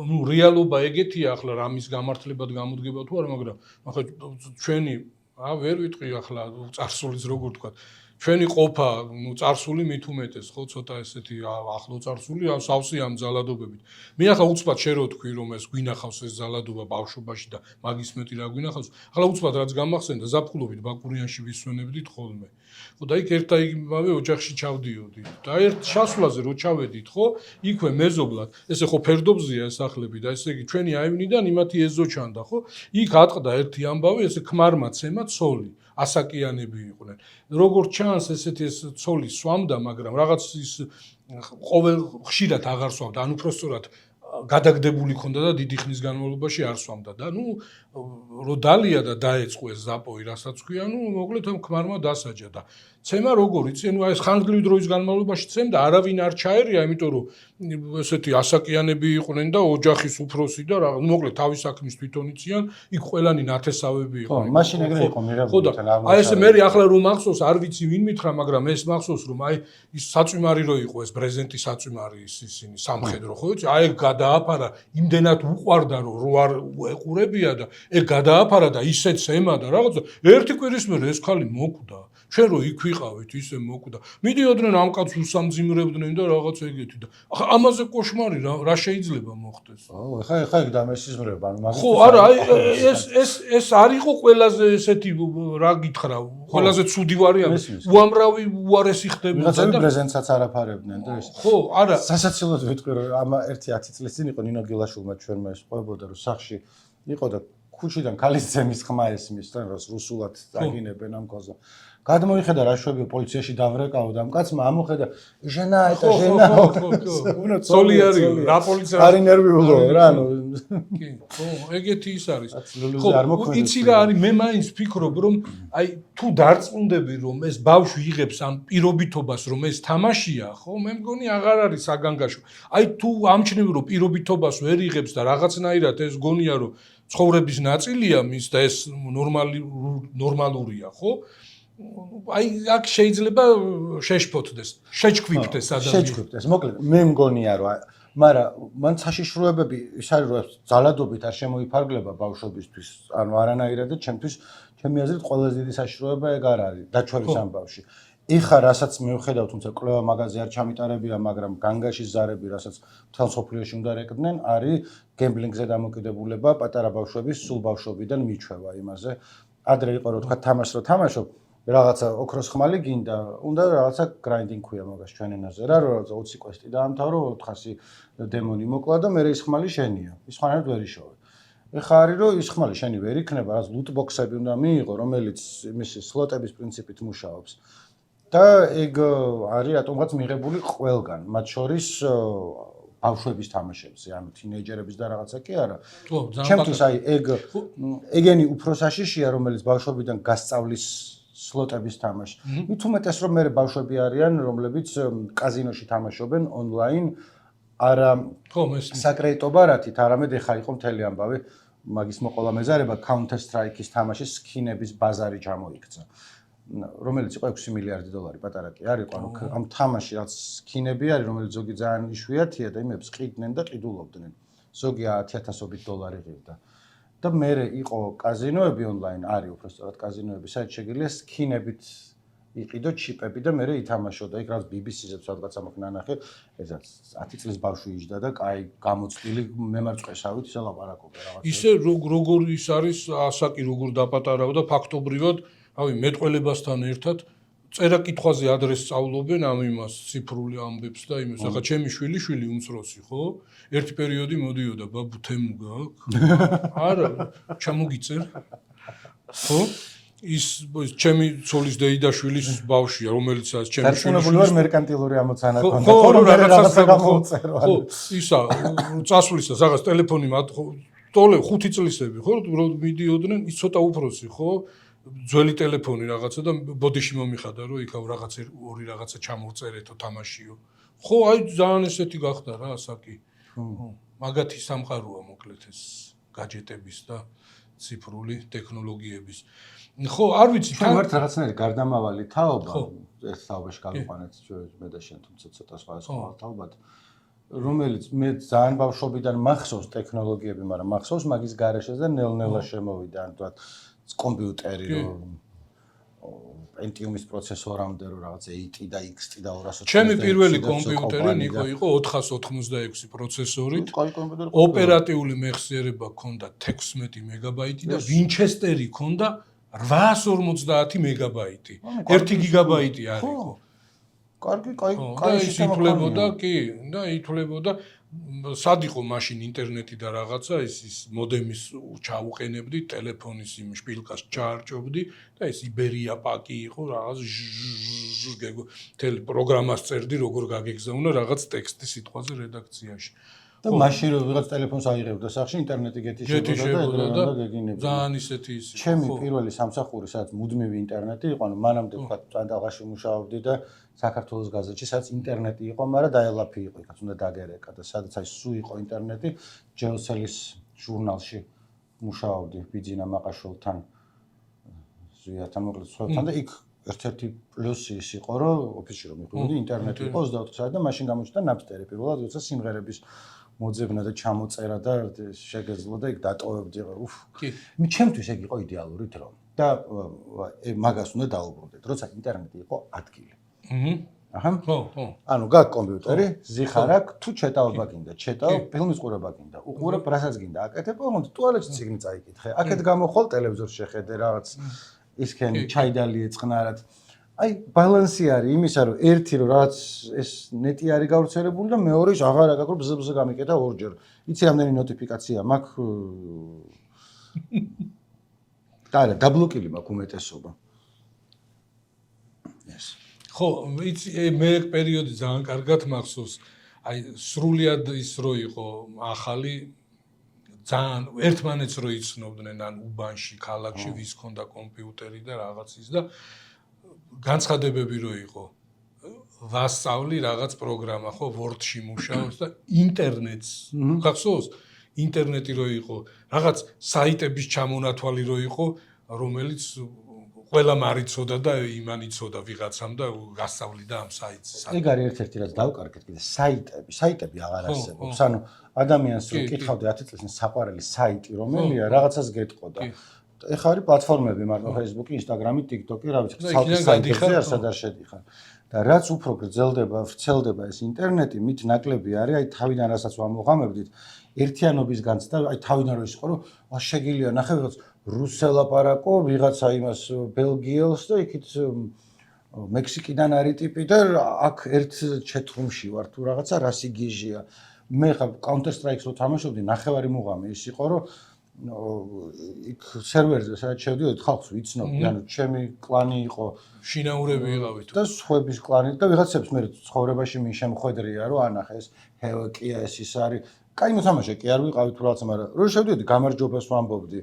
ნუ რეალობა ეგეთია ახლა რამის გამართლებად გამოდგება თუ არა მაგრამ ახლა ჩვენი ვერ ვიტყვი ახლა წარსულის როგორ თქვა ჩვენი ყოფა ნუ წარსული მით უმეტეს ხო ცოტა ესეთი ახლო წარსული სავსე ამ ძალადობებით მე ახლა უცბად შე რო თქვი რომ ეს გვინახავს ეს ძალადობა ბავშვობაში და მაგის მეტი რა გვინახავს ახლა უცბად რაც გამახსენდა ზაფხულობით ბაკურიანში ვისვენებდით ხოლმე ხო და იქ ერთ იმავე ოჯახში ჩავდიოდი და ერთ შასვლაზე რო ჩავედით ხო იქვე მეზობლად ესე ხო ფერდობზეა ეს სახლები და ესე იგი ჩვენი აივნიდან იმათი ეზო ჩანდა ხო იქ ატყდა ერთი ამბავი ესე ქმარმა ცემა ცოლი ასაკიანები იყვნენ როგორც ჩანს ესეთი ეს ცოლი სვამდა მაგრამ რაღაც ის ყოველ ხშირად აღარ სვამდა ან უფრო სწორად გადაგდებული ქონდა და დიდი ხნის განმავლობაში არ სვამდა და ნუ რო დალია და დაეწყვეს ზაპოი, რასაც ქვია, მოკლედ ამ ქმარმა დასაჯა და ცემა როგორ იცი, ეს ხანგრძლივი დროის განმავლობაში ცემდა, არავინ არ ჩაერია, იმიტომ რომ ესეთი ასაკიანები იყვნენ და ოჯახის უფროსი და რაღაც, მოკლედ თავის საქმის თვითონ იციან, იქ ყველანი ნათესავები იყვნენ.
ხო, მაშინ ეგრე იყო მიღებული
და აი ესე მე ახლა რომ მახსოვს, არ ვიცი ვინ მითხრა, მაგრამ ეს მახსოვს რომ აი ის საწვიმარი რო იყო ეს ბრეზენტი საწვიმარი ისინი სამხედრო, ხო იცი? აი ეგ გადააფარა, იმდენად უყვარდა რომ რო არ ეყურებია და ეგ გადააფარა და ისეც ემა და რაღაცა ერთი კვირის მერე ეს ხალი მოკვდა. ჩვენ რო იქ ვიყავით, ისე მოკვდა. მიდიოდნენ ამ კაცს უსამძიმრებდნენ და რაღაც ეგეთი და ახლა ამაზე კოშმარი რა შეიძლება მოხდეს?
ხო, ეგ დამესიზმრება, ანუ
ხო, არა, აი ეს არ იყო ყველაზე ესეთი რა გითხრა, ყველაზე ცუდი ვარიანტი. უამრავი უარესი ხდებოდა
და პრეზენტსაც არაფარებდნენ და ეს.
ხო, არა.
სასაცილოდ ვიტყვი რომ ამ 1-10 წლის წინ იყო ნინო გილაშვილმა ჩვენმა ეს ყვებოდა რომ სახში იყო და ქუჩიდან ქალის ძემის ხმა ესმის და რუსულად წაგინებენ ამ კოზა. გადმოიხედა რა შვებია პოლიციაში დავრეკაო და ამ კაცმა ამოხედა ჟენა ეტა ჟენა
სოლი არის რა პოლიცია
არი ნერვიულო რა ანუ
კი ხო ეგეთი ის არის ხო იცი რა არის მე მაინც ვფიქრობ რომ აი თუ დარწმუნდები რომ ეს ბავშვი იღებს ამ პირობითობას რომ ეს თამაშია ხო მე მგონი აღარ არის საგანგაშო აი თუ ამჩნევ რომ პირობითობას ვერ იღებს და რაღაცნაირად ეს გონია რომ ცხოვრების ნაწილია მის და ეს ნორმალურია ხო აი აქ შეიძლება შეშფოთდეს, შეჩქვიფდეს ადამიანი.
შეჩქვიფდეს. მოკლედ, მე მგონია რომ მაგრამ მან საშიშროებები ის არის რომ ძალადობით არ შემოიფარგლება ბავშვებისთვის, ანუ არანაირად და ჩემთვის ჩემი აზრით ყველაზე დიდი საშიშროება ეგ არ არის დაჩვერის ამბავში. ეხა რასაც მივხედავ, თუმცა კვლევა მაგაზე არ ჩამიტარებია, მაგრამ განგაშის ზარები, რასაც მთელ სოფლიოში უნდა რეკდნენ, არის გემბლინგზე დამოკიდებულება პატარა ბავშვების სულ ბავშვობიდან მიჩვევა იმაზე. ადრე იყო რომ თქვა თამაშს რო თამაშობ რაღაცა ოქროს ხმალი გინდა, უნდა რაღაცა გრაინდინგ ქვია მაგას ჩვენ ენაზე რა, რომ რაღაცა 20 კვესტი დაამთავრო, 400 დემონი მოკლა და მე ის ხმალი შენია. ის ხმალად ვერ იშოვე. ეხა არის რომ ის ხმალი შენი ვერ იქნება, რაც ლუტბოქსები უნდა მიიღო, რომელიც იმის სლოტების პრინციპით მუშაობს. და ეგ არის რატომღაც მიღებული ყველგან, მათ შორის ბავშვების თამაშებზე, ანუ თინეიჯერების და რაღაცა კი არა. ჩემთვის აი ეგენი უფრო საშიშია, რომელიც ბავშვობიდან გასწავლის სლოტების თამაში. მით უმეტეს რომ მე ბავშვები არიან, რომლებიც კაზინოში თამაშობენ ონლაინ, არა საკრედიტო ბარათით, არამედ ეხა იყო მთელი ამბავი, მაგის მოყოლა მეზარება Counter Strike-ის თამაშის სკინების ბაზარი ჩამოიქცა. რომელიც იყო 6 მილიარდი დოლარი პატარა კი არ იყო, ანუ ამ თამაში რაც სკინები არის, რომელიც ზოგი ძალიან იშვიათია და იმებს ყიდნენ და ყიდულობდნენ. ზოგი 10,000-ობით დოლარი ღირდა. და მერე იყო კაზინოები ონლაინ, არის უბრალოდ კაზინოები, სადაც შეგიძლია სკინებით იყიდო ჩიპები და მერე ითამაშო და იქ რაც BBC-ზე სადღაც ამოხ ნანახი, ესაც 10 წლის ბავშვი იჯდა და კაი გამოწვილი მემარწყესავით ისე ლაპარაკობდა რაღაცა.
ისე როგორ ის არის ასაკი როგორ დაპატარავდა ფაქტობრივად ავი მეტყველებასთან ერთად წერა კითხვაზე ადრეს სწავლობენ ამ იმას ციფრული ამბებს და იმას. ახლა ჩემი შვილი უმცროსი, ხო? ერთი პერიოდი მოდიოდა ბაბუ თემუ გაქვს? არა, ჩამოგიწერ. ხო? ის ჩემი ცოლის დეიდაშვილის ბავშვია, რომელიც არის ჩემი შვილი.
დარწმუნებული ვარ მერკანტილური ამოცანა ქონდა. ხო, რაღაცა გამოწერო.
ხო, ისა წასვლისა რაღაც ტელეფონი ტოლე 5 წლისები, ხო? რომ მიდიოდნენ, ის ცოტა უფროსი, ხო? ძველი ტელეფონი რაღაცა და ბოდიში მომიხადა რომ იქ ორი რაღაცა ჩამოვწერეთო თამაშიო. ხო, აი ძალიან ესეთი გახდა რა ასაკი. მაგათი სამყაროა მოკლედ ეს გაჯეტების და ციფრული ტექნოლოგიების. ხო, არ ვიცი,
თან ვართ რაღაცნაირი გარდამავალი თაობა, ეს თაობაში გავიყვანეთ მე და შენ, თუმცა ცოტა სხვა თაობად, რომელიც მე ძალიან ბავშვობიდან მახსოვს ტექნოლოგიები, მაგრამ მახსოვს მაგის გარეშეზე და ნელ-ნელა შემოვიდა, ან თქვა კომპიუტერი რომ Pentium-ის პროცესორამდე რომ რაღაც 8 და X და 200.
ჩემი პირველი კომპიუტერი ნიკო იყო 486 პროცესორით. ოპერატიული მეხსიერება ჰქონდა 16 მეგაბაიტი და Winchester-ი ჰქონდა 850 მეგაბაიტი. 1 გიგაბაიტი არ იყო.
კარგი,
ითვლებოდა, კი, და ითვლებოდა სად იყო მაშინ ინტერნეტი და რაღაცა ის მოდემის ჩაუყენებდი, ტელეფონის იმ შპილკას ჩაარჭობდი და ეს იბერია პაკი იყო, რაღაც თელ პროგრამას წერდი, როგორ გაგეგზავნა რაღაც ტექსტი სიტყვაზე რედაქციაში.
და მაშინ რომ ვიღაც ტელეფონს აიღებდა სახში ინტერნეტი გეთიშებოდა და გეგინებდა.
ძალიან ისეთი ის.
ჩემი პირველი სამსახური სადაც მუდმივი ინტერნეტი იყო, ანუ მანამდე თქვა წანდაღაში მუშაობდი და საქართველოს გაზეთში სადაც ინტერნეტი იყო, მაგრამ დაელაფი იყო, იქაც უნდა დაგერეკა და სადაც აი სულ იყო ინტერნეტი, ჯეოსელის ჟურნალში მუშაობდი ბიძინა მაყაშვილთან, ზვიათან მოკლედ სხვებთან და იქ ერთ-ერთი პლუსი ის იყო, რომ ოფისში რომ მივხვდი ინტერნეტი იყო 24 საათი და მაშინ გამოჩნდა ნაპსტერი პირველად, როცა სიმღერების მოძებნა და ჩამოწერა და შეგეძლო და იქ დატოვებდი. უფ. მე ჩემთვის ეგ იყო იდეალური დრო. და მაგას უნდა დაუბრუნდეთ, როცა ინტერნეტი იყო ადგილი. აჰა.
ხო.
ანუ გაქვს კომპიუტერი, ზიხარ აქვს, თუ ჩეტაობა გინდა, ჩეტავ, ფილმის ყურება გინდა, უყურებ რასაც გინდა, აკეთებ, ოღონდ ტუალეტში წიგნი წაიკითხე. აქეთ გამოხვალ ტელევიზორს შეხედე რაღაც ისქენი ჩაიდალი ეწყნარად. აი ბალანსი არის იმისა, რომ ერთი რომ რაღაც ეს ნეტი არის გავრცელებული და მეორე ის აღარ აკაკრო ბზბზ გამიკეთა ორჯერ. იცი რამდენი ნოტიფიკაცია მაქვს? და დაბლოკილი მაქვს უმეტესობა. ეს.
ხო, იცი მე ეგ პერიოდი ძალიან კარგად მახსოვს. აი სრულიად ის რო იყო ახალი ძალიან ერთმანეთს რო იცნობდნენ ან უბანში, ქალაქში ვის ქონდა კომპიუტერი და რაღაც ის და განცხადებები რო იყო ვასწავლი რაღაც პროგრამა ხო Word-ში მუშაობს და ინტერნეტს გახსოვს ინტერნეტი რო იყო რაღაც საიტების ჩამონათვალი რო იყო რომელიც ყველა მარიცოდა და იმან იცოდა ვიღაცამ და გასწავლიდა ამ საიტს.
ეგ არის ერთ-ერთი რაც დავკარგეთ კიდე საიტები აღარ არსებობს. ანუ ადამიანს რო კითხავდი 10 წელს საყვარელი საიტი რომელია რაღაცას გეტყოდა. ეხლა არის პლატფორმები მარტო Facebook-ი, Instagram-ი, TikTok-ი, რა ვიცი, საიტებზე არსად არ შედიხარ. და რაც უფრო გრძელდება, ვრცელდება ეს ინტერნეტი, მით ნაკლები არის, აი თავიდან რასაც ვამოღამებდით, ერთიანობის განცდა, აი თავიდან რო ის იყო, რომ შეგიძლია ნახე ვიღაც რუსელაპარაკო, ვიღაცა იმას ბელგიელს და იქით მექსიკიდან არის ტიპი და აქ ერთ ჩეთრუმში ვარ თუ რაღაცა რასი გიჟია. მე ხა Counter Strike-ს რო თამაშობდი, ნახევარი მუღამი ის იყო, რომ იქ სერვერზე სადაც შევდიოდი, ხალხს ვიცნობდი, ანუ ჩემი კლანი იყო,
შინაურები იყავით.
და სხვების კლანი და ვიღაცებს მე ცხოვრებაში მინ შემხვედრია, რომ ანახე ეს ჰევკია ეს ის არის. კაი მოთამაშე კი არ ვიყავით თუ რაღაცა, მაგრამ რო შევდიოდი, გამარჯვებას ვამბობდი.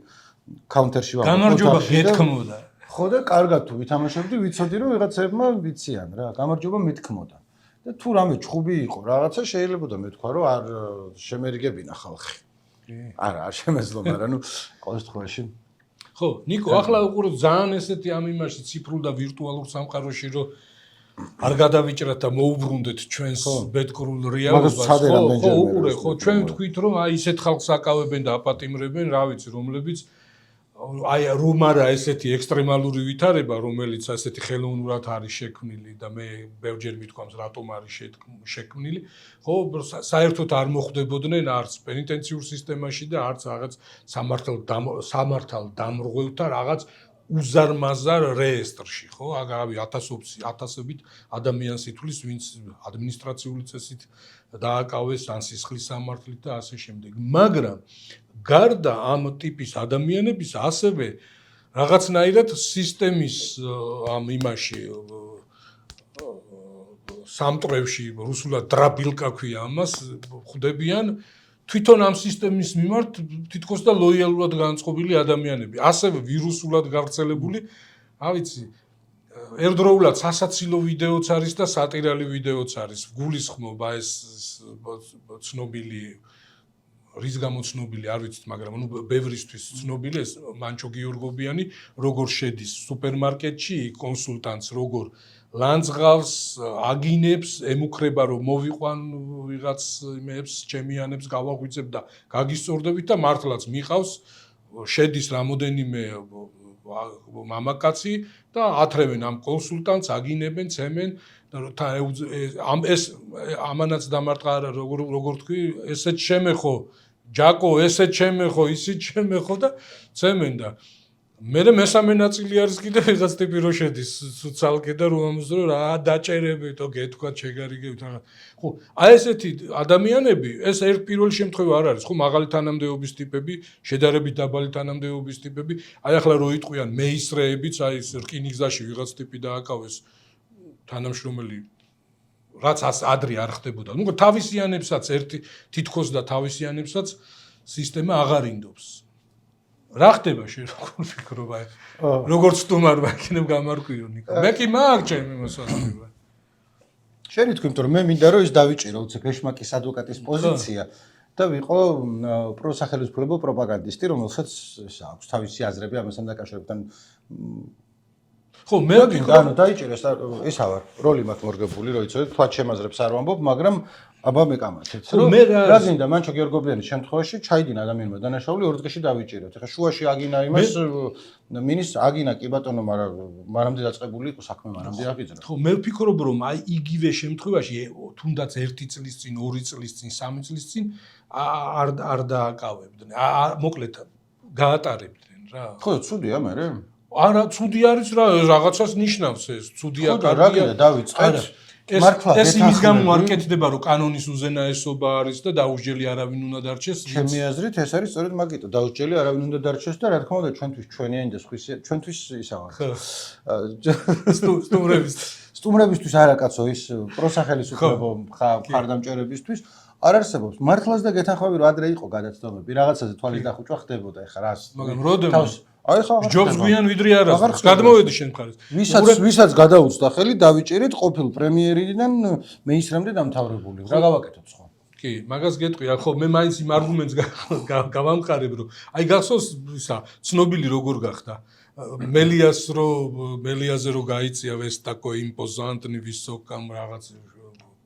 Counter-ში ვამბობდი.
გამარჯობა გეთქმოდა.
ხო და კარგად თუ ვითამაშებდი, ვიცოდი რომ ვიღაცებმა ვიციან რა, გამარჯობა მეთქმოდა. და თუ რამე ჩხუბი იყო, რაღაცა შეიძლება და მეთქვა რომ არ შემერიგებინა ხალხი. არა, არ შემეძლო, მაგრამ ნუ ყოველ შემთხვევაში.
ხო, ნიკო, ახლა უყურებ ძალიან ესეთი ამ იმაში ციფრულ და ვირტუალურ სამყაროში, რომ არ გადავიჭრათ და მოუბრუნდეთ ჩვენს ბედკრულ რეალობას. ხო, უყურე, ხო, ჩვენ ვთქვით, რომ აი ისეთ ხალხს აკავებენ და აპატიმრებენ, რა ვიცი, რომლებიც აი რომ არა ესეთი ექსტრემალური ვითარება, რომელიც ასეთი ხელოვნურად არის შექმნილი და მე ბევრჯერ მithქვამს რატომ არის შექმნილი, ხო, საერთოდ არ მოხვდებოდნენ არც პენიტენციურ სისტემაში და არც რაღაც სამართალ დამრღვევთა რაღაც უზარმაზარ რეესტრში, ხო, აგავი ათასობით ადამიანს ითვლის, ვინც ადმინისტრაციული წესით დააკავეს ან სისხლის სამართლით და ასე შემდეგ. მაგრამ გარდა ამ ტიპის ადამიანების ასევე რაღაცნაირად სისტემის ამ იმაში სამტრევში რუსულად დრაბილკა ქვია ამას ხვდებიან თვითონ ამ სისტემის მიმართ თითქოს და ლოიალურად განწყობილი ადამიანები ასევე ვირუსულად გავრცელებული რა ვიცი ერთდროულად სასაცილო ვიდეოც არის და სატირალი ვიდეოც არის გულისხმობა ეს ცნობილი რის გამოცნობილი არ ვიცით, მაგრამ ნუ ბევრისთვის ცნობილი ეს მანჩო გიორგობიანი როგორ შედის სუპერმარკეტში, კონსულტანტს როგორ ლანძღავს, აგინებს, ემუქრება რომ მოვიყვან ვიღაც იმებს, ჩემიანებს გავაღვიძებ და გაგისწორდებით და მართლაც მიყავს, შედის რამოდენიმე მამაკაცი და ათრევენ ამ კონსულტანტს, აგინებენ, ცემენ ამ ეს ამანაც დამარტყა როგორ თქვი, ესეც შემეხო ჯაკო ესეც შემეხო, ისიც შემეხო და ცემენ და მე მესამე ნაწილი არის კიდე ვიღაც ტიპი რო შედის ცალკე და რომ ამას რომ რა დაჭერებეთო გეთქვა შეგარიგებით რაღაც ხო აი ესეთი ადამიანები ეს ერთ პირველ შემთხვევა არ არის ხო მაღალი თანამდებობის ტიპები შედარებით დაბალი თანამდებობის ტიპები აი ახლა რო იტყვიან მეისრეებიც აი ეს რკინიგზაში ვიღაც ტიპი დააკავეს თანამშრომელი რაც ადრე არ ხდებოდა. ნუ თავისიანებსაც თითქოს და თავისიანებსაც სისტემა აღარ ინდობს. რა ხდება შენ როგორ ფიქრობ აი როგორც სტუმარმა იქნებ გამარკვიო ნიკო. მე კი მაგ ჩემი მოსაზრება.
შენი თქვი, იმიტომ რომ მე მინდა რომ ის დავიჭირო უცებ ეშმაკის ადვოკატის პოზიცია და ვიყო პროსახელისმფლობო პროპაგანდისტი, რომელსაც აქვს თავისი აზრები ამასთან დაკავშირებთან.
ხო, მე
ანუ დაიჭირე ეს ავარ, როლი მაქვს მორგებული, რომ იცოდე, თქვა ჩემაზრებს არ ვამბობ, მაგრამ აბა მეკამათეთ. რომ რა გინდა მანჩო გიორგობლიანის შემთხვევაში ჩაიდინა ადამიანმა დანაშაული 2 დღეში დავიჭიროთ. ეხლა შუაში აგინა იმას მინის აგინა კი ბატონო, მაგრამ მანამდე დაწყებული იყო საქმე, მანამდე აღიძრა.
ხო, მე ვფიქრობ რომ აი იგივე შემთხვევაში თუნდაც 1 წლის წინ, 2 წლის წინ, 3 წლის წინ არ დააკავებდნენ. მოკლედ გაატარებდნენ რა.
ხო, ცუდია მე.
არა, ცუდი არის რა, რაღაცას ნიშნავს ეს. ცუდია
კარგია. რა გინდა დავიწყეთ?
ეს იმის გამო არ კეთდება, რომ კანონის უზენაესობა არის და დაუსჯელი არავინ უნდა დარჩეს.
ჩემი აზრით ეს არის სწორედ მაგიტო, დაუსჯელი არავინ უნდა დარჩეს და რა თქმა უნდა ჩვენთვის ჩვენიანი და ჩვენთვის ისა ვარ. სტუმრებისთვის არა კაცო ის პროსახელისუფლებო მხარდამჭერებისთვის არ არსებობს. მართლაც და გეთანხმები რომ ადრე იყო გადაცდომები, რაღაცაზე თვალის დახუჭვა ხდებოდა ეხლა რას.
მაგრამ როდემა
აი ხა
ჯობს გვიან ვიდრე არას. გადმოვედი შენ მხარეს.
ვისაც გადაუცდა ხელი დავიჭერეთ ყოფილ პრემიერიდან მეისრემდე დამთავრებული. რა გავაკეთოთ სხვა?
კი, მაგას გეტყვი, ხო, მე მაინც იმ არგუმენტს გავამყარებ, რომ აი გახსოვს ისა, ცნობილი როგორ გახდა. მელიაზე რო გაიწია ვესტაკო იმპოზანტნი ვისოკამ რაღაც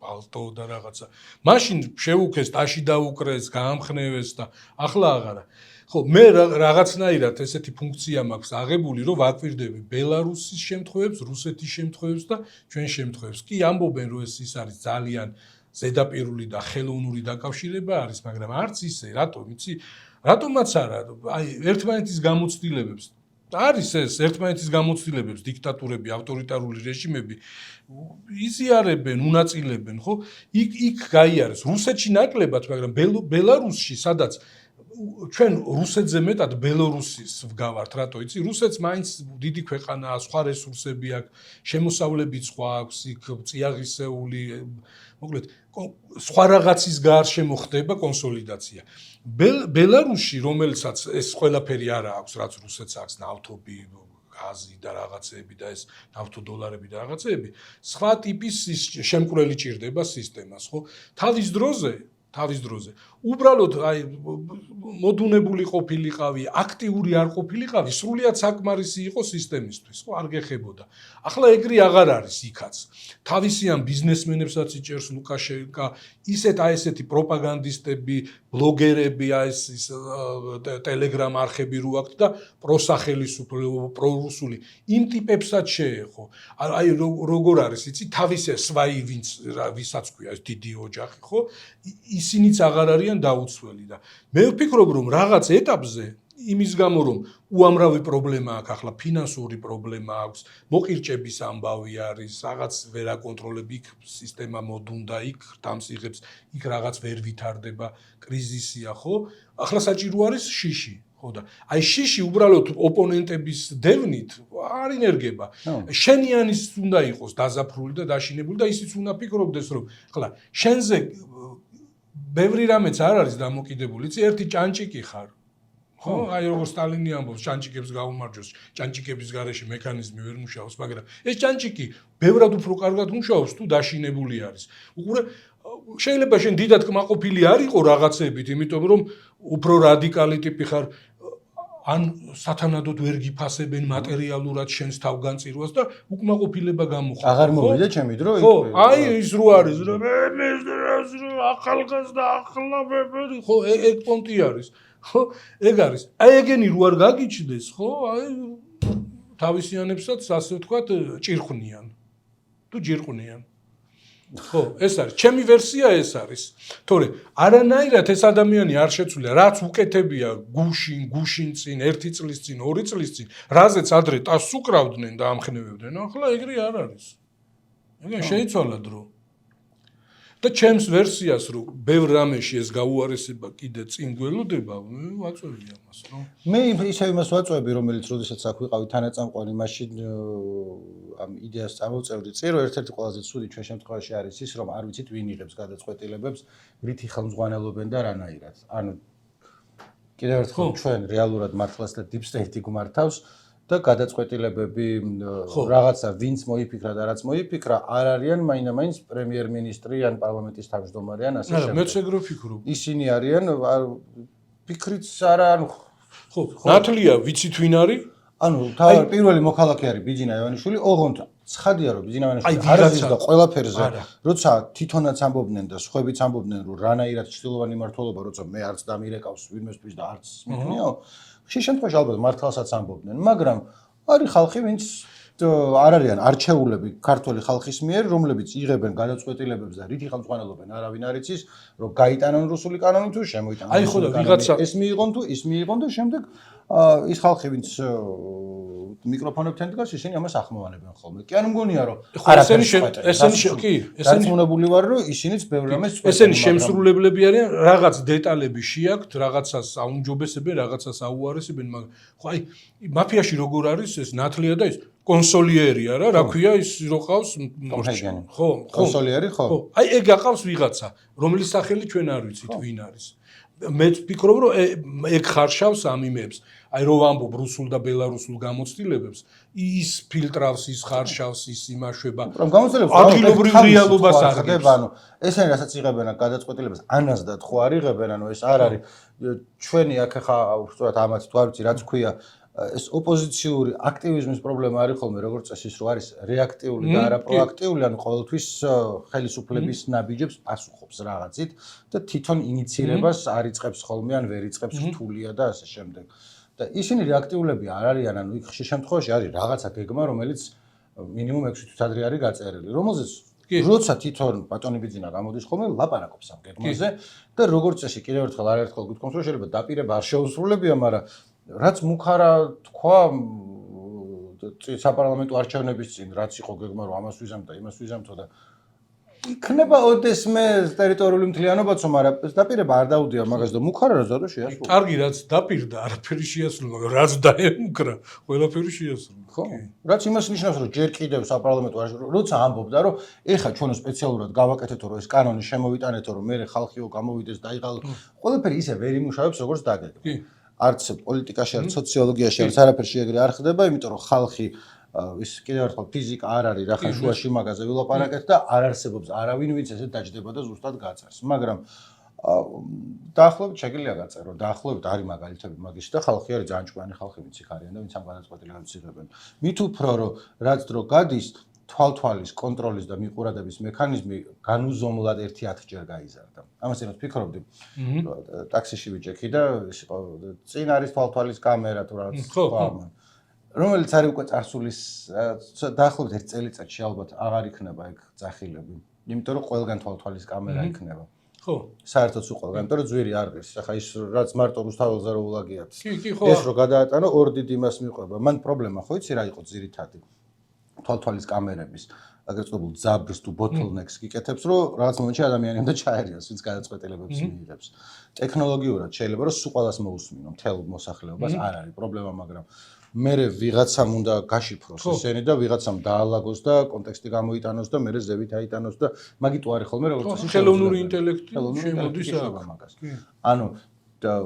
პალტო და რაღაცა. მაშინ შეუქეს, ტაში დაუკრეს, გაამხნევეს და ახლა აღარა. ხო, მე რაღაცნაირად ესეთი ფუნქცია მაქვს აღებული, რომ ვაკვირდები ბელარუსის შემთხვევებს, რუსეთის შემთხვევებს და ჩვენ შემთხვევებს. კი ამბობენ, რომ ის არის ძალიან ზედაპირული და ხელოვნური დაკავშირება არის, მაგრამ არც ისე, რატომ, იცი? რატომაც არა, აი ერთმანეთის გამოცდილებებს არის ეს ერთმანეთის გამოცდილებებს დიქტატურები, ავტორიტარული რეჟიმები იზიარებენ, უნაწილებენ, ხო? იქ გაიარეს. რუსეთში ნაკლებად, მაგრამ ბელარუსში, სადაც ჩვენ რუსეთზე მეტად ბელორუსის ვგავართ, რატო იცი? რუსეთს მაინც დიდი ქვეყანაა, სხვა რესურსები აქვს, შემოსავლები სხვა აქვს, იქ წიაღისეული, მოკლედ, სხვა რაღაცის გარშემო ხდება კონსოლიდაცია. ბელარუსში, რომელსაც ეს ყველაფერი არა აქვს, რაც რუსეთს აქვს, ნავთობი, გაზი და რაღაცეები და ეს ნავთო-დოლარები და რაღაცეები, სხვა ტიპის შემკვრელი ჭირდება სისტემას, ხო? თავის დროზე. უბრალოდ აი მოდუნებული ყოფილიყავი, აქტიური არ ყოფილიყავი, სრულიად საკმარისი იყო სისტემისთვის, ხო, არ გეხებოდა. ახლა ეგრე აღარ არის იქაც. თავისიან ბიზნესმენებსაც იჭერს ლუკაშენკა, ესეთი პროპაგანდისტები, ბლოგერები, ეს ტელეგრამ არხები რო აქვს და პროსახელისუფლებო, პრორუსული, იმ ტიპებსაც შეეხო. აი როგორ არის, იცი, თავისი სვაი ვისაც ქვია, ეს დიდი ოჯახი, ხო? ისინიც აღარ არიან დაუცველი და მე ვფიქრობ რომ რაღაც ეტაპზე იმის გამო რომ უამრავი პრობლემა აქვს ახლა ფინანსური პრობლემა აქვს მოყირჭების ამბავი არის რაღაც ვერ აკონტროლებ იქ სისტემა მოდუნდა იქ დამსიღებს იქ რაღაც ვერ ვითარდება კრიზისია ხო ახლა საჭირო არის შიში ხო და აი შიში უბრალოდ ოპონენტების დევნით არ ინერგება შენიანის უნდა იყოს დაზაფრული და დაშინებული და ისიც უნდა ფიქრობდეს რომ ახლა შენზე ბევრი რამეც არ არის დამოკიდებული, იცი, ერთი ჭანჭიკი ხარ. ხო, აი როგორ სტალინი ამბობს, ჭანჭიკებს გაუმარჯოს, ჭანჭიკების გარეშე მექანიზმი ვერ მუშაობს, მაგრამ ეს ჭანჭიკი ბევრად უფრო კარგად მუშაობს, თუ დაშინებული არის. უყურე, შეიძლება შენ დიდად კმაყოფილი არ იყო რაღაცებით, იმიტომ რომ უფრო რადიკალი ტიპი ხარ, ან სათანადოდ ვერ გიფასებენ მატერიალურად შენს თავგანწირვას და უკმაყოფილება გამოხდა.
აღარ მოვიდა ჩემი დრო?
ხო, აი ის რო არის, რა მე ახალგაზრდა ახლა ბებერი, ხო, ეგ პონტი არის. ხო, ეგ არის. აი ეგენი რო არ გაგიჩნდეს, ხო, აი თავისიანებსაც ასე ვთქვათ, ჭირხვნიან. თუ ჯირყვნიან. ხო, ეს არის. ჩემი ვერსია ეს არის. თორე არანაირად ეს ადამიანი არ შეცვლილა, რაც უკეთებია გუშინ წინ, 1 წლის წინ, 2 წლის წინ, რაზეც ადრე ტას უკრავდნენ და ამხნევებდნენ, ახლა ეგრე არ არის. ეგენ შეიცვალა დრო. და ჩემს ვერსიას რომ ბევრ რამეში ეს გაუარესება კიდე წინ გველოდება, ვაწვევი ამას, რომ
მე ისე იმას ვაწვევი, რომელიც როდესაც აქ ვიყავი თანაწამყვანი, მაშინ ამ იდეას წამოვწევდი წინ, რომ ერთ-ერთი ყველაზე ცუდი ჩვენ შემთხვევაში არის ის, რომ არ ვიცით ვინ იღებს გადაწყვეტილებებს, რითი ხელმძღვანელობენ და რანაირად. ანუ კიდევ ერთხელ ჩვენ რეალურად მართლაც და deep state-ი გვმართავს და გადაწყვეტილებები რაღაცა ვინც მოიფიქრა და რაც მოიფიქრა არ არიან მაინდა-მაინც პრემიერ-მინისტრი ან პარლამენტის თავმჯდომარე ან ასე შემდეგ.
მეც ეგრე ვფიქრობ.
ისინი არიან ფიქრიც არა ანუ
ხო, ნათლია ვიცით ვინ არის?
ანუ პირველი მოქალაქე არის ბიძინა ივანიშვილი, ოღონდ ცხადია რომ ბიძინა ივანიშვილი არ არის და ყველაფერზე, როცა თვითონაც ამბობდნენ და სხვაებიც ამბობდნენ რომ რანაირად ჩtildeოვანი მართლობა, როცა მე არც დამირეკავს ვინმესთვის და არც მიქნიო, ხშირ შემთხვევაში ალბათ მართლასაც ამბობდნენ, მაგრამ არის ხალხი, ვინც არ არიან არჩეულები ქართული ხალხის მიერ, რომლებიც იღებენ გადაწყვეტილებებს და რითი ხელმძღვანელობენ, არავინ არ იცის, რომ გაიტანონ რუსული კანონი თუ შემოიტანონ.
აი ხო და ვიღაცა
ეს მიიღონ თუ ის მიიღონ და შემდეგ ის ხალხი, ვინც მიკროფონებთან დგას, ისინი ამას ახმოვანებენ ხოლმე. კი არ მგონია რომ ესენი უნებული ვარ რომ ისინიც ბევრ რამეს წვეთენ.
ესენი შემსრულებლები არიან, რაღაც დეტალები შეაქვთ, რაღაცას აუმჯობესებენ, რაღაცას აუარესებენ, მაგრამ ხო აი მაფიაში როგორ არის ეს ნათლია და ის კონსოლიერია რა, რა ქვია ის რო ყავს ხო,
კონსოლიერი ხო.
ხო, აი ეგ აყავს ვიღაცა, რომლის სახელი ჩვენ არ ვიცით ვინ არის. მე ვფიქრობ რომ ეგ ხარშავს ამ იმებს. აი რო ვამბობ რუსულ და ბელარუსულ გამოცდილებებს, ის ფილტრავს, ის ხარშავს, ის იმაშვება.
რომ გამოცდილებს
ადგილობრივ რეალობას აღდება,
ანუ ესენი რასაც იღებენ გადაწყვეტილებას, ანაზდად ხო არ იღებენ, ანუ ეს არ არის ჩვენი აქ ხა უბრალოდ ამათ თუ არ ვიცი რაც ქვია ეს ოპოზიციური აქტივიზმის პრობლემა არის ხოლმე როგორც წესი ის რო არის რეაქტიული და არა პროაქტიული, ანუ ყოველთვის ხელისუფლების ნაბიჯებს პასუხობს რაღაცით და თვითონ ინიციირებას არ იწყებს ხოლმე ან ვერ იწყებს რთულია და ასე შემდეგ. და ისინი რეაქტიულები არ არიან, ანუ იქ ხშირ შემთხვევაში არის რაღაცა გეგმა, რომელიც მინიმუმ 6 თვის ადრე არის გაწერილი, რომელზეც როცა თვითონ ბატონი ბიძინა გამოდის ხოლმე ლაპარაკობს ამ გეგმაზე და როგორც წესი კიდევ ერთხელ არაერთხელ გითხოვს რომ შეიძლება დაპირება არ შეუსრულებია, მაგრამ რაც მუხარა თქვა საპარლამენტო არჩევნების წინ, რაც იყო გეგმა რომ ამას ვიზამ და იმას ვიზამთო და იქნება ოდესმე ტერიტორიული მთლიანობაც, მაგრამ ეს დაპირება არ დაუდია მაგას და მუხარა რა ზადო შეასრულა.
კარგი რაც დაპირდა, არაფერი შეასრულა, მაგრამ რაც დაემუქრა, ყველაფერი შეასრულა.
ხო. რაც იმას ნიშნავს, რომ ჯერ კიდევ საპარლამენტო როცა ამბობდა, რომ ეხა ჩვენო სპეციალურად გავაკეთეთო, რომ ეს კანონი შემოვიტანეთო, რომ მე ხალხიო გამოვიდეს და აიღალოთ. ყველაფერი ისე ვერ იმუშავებს, როგორც დაგეგმა. არც პოლიტიკაში, არც სოციოლოგიაში, არც არაფერში ეგრე არ ხდება, იმიტომ რომ ხალხი ის კიდევ ერთხელ ფიზიკა არ არის, რა ხა შუაში მაგაზე ვილაპარაკეთ და არ არსებობს არავინ, ვინც ესე დაждდება და ზუსტად გაწერს. მაგრამ დაახლოებით შეგიძლია გაწერო, დაახლოებით არის მაგალითები მაგის და ხალხი არის ძალიან ჭკვიანი ხალხი, ვინც იქ არიან და ვინც ამ გადაწყვეტილებებს იღებენ. მით უფრო რომ რაც დრო გადის, თვალთვალის, კონტროლის და მიყურადების მექანიზმი განუზომლად 1-10 ჯერ გაიზარდა. ამას იმას ვფიქრობდი. ტაქსიში ვიჭექი და წინ არის თვალთვალის კამერა თუ რაღაც სხვა. რომელიც არის უკვე წარსულის დაახლოებით 1 წელიწადში ალბათ აღარ იქნება ეგ ძახილები. იმიტომ რომ ყველგან თვალთვალის კამერა იქნება.
ხო.
საერთოდ სულ ყველგან, იმიტომ რომ ძვირი არ არის. ახლა ის რაც მარტო რუსთაველზე რო ულაგიათ.
კი, ხო.
ეს რო გადაატანო ორ დიდ იმას მიყვება. მან პრობლემა ხო იცი რა იყო ძირითადი? თვალთვალის კამერების, აგრეთ წოდებულ ძაბრს თუ ბოთლნექს გიკეთებს, რომ რაღაც მომენტში ადამიანი უნდა ჩაერიოს, ვინც გადაწყვეტილებებს მიიღებს. ტექნოლოგიურად შეიძლება რომ სულ ყველას მოусმინო, მთელ მოსახლეობას არ არის პრობლემა, მაგრამ მერე ვიღაცამ უნდა გაშიფროს ესენი და ვიღაცამ დაალაგოს და კონტექსტი გამოიტანოს და მერე ზევით აიტანოს და მაგით უარი ხოლმე როგორც
წესი ხელოვნური ინტელექტი შემოდის
მაგას. ანუ და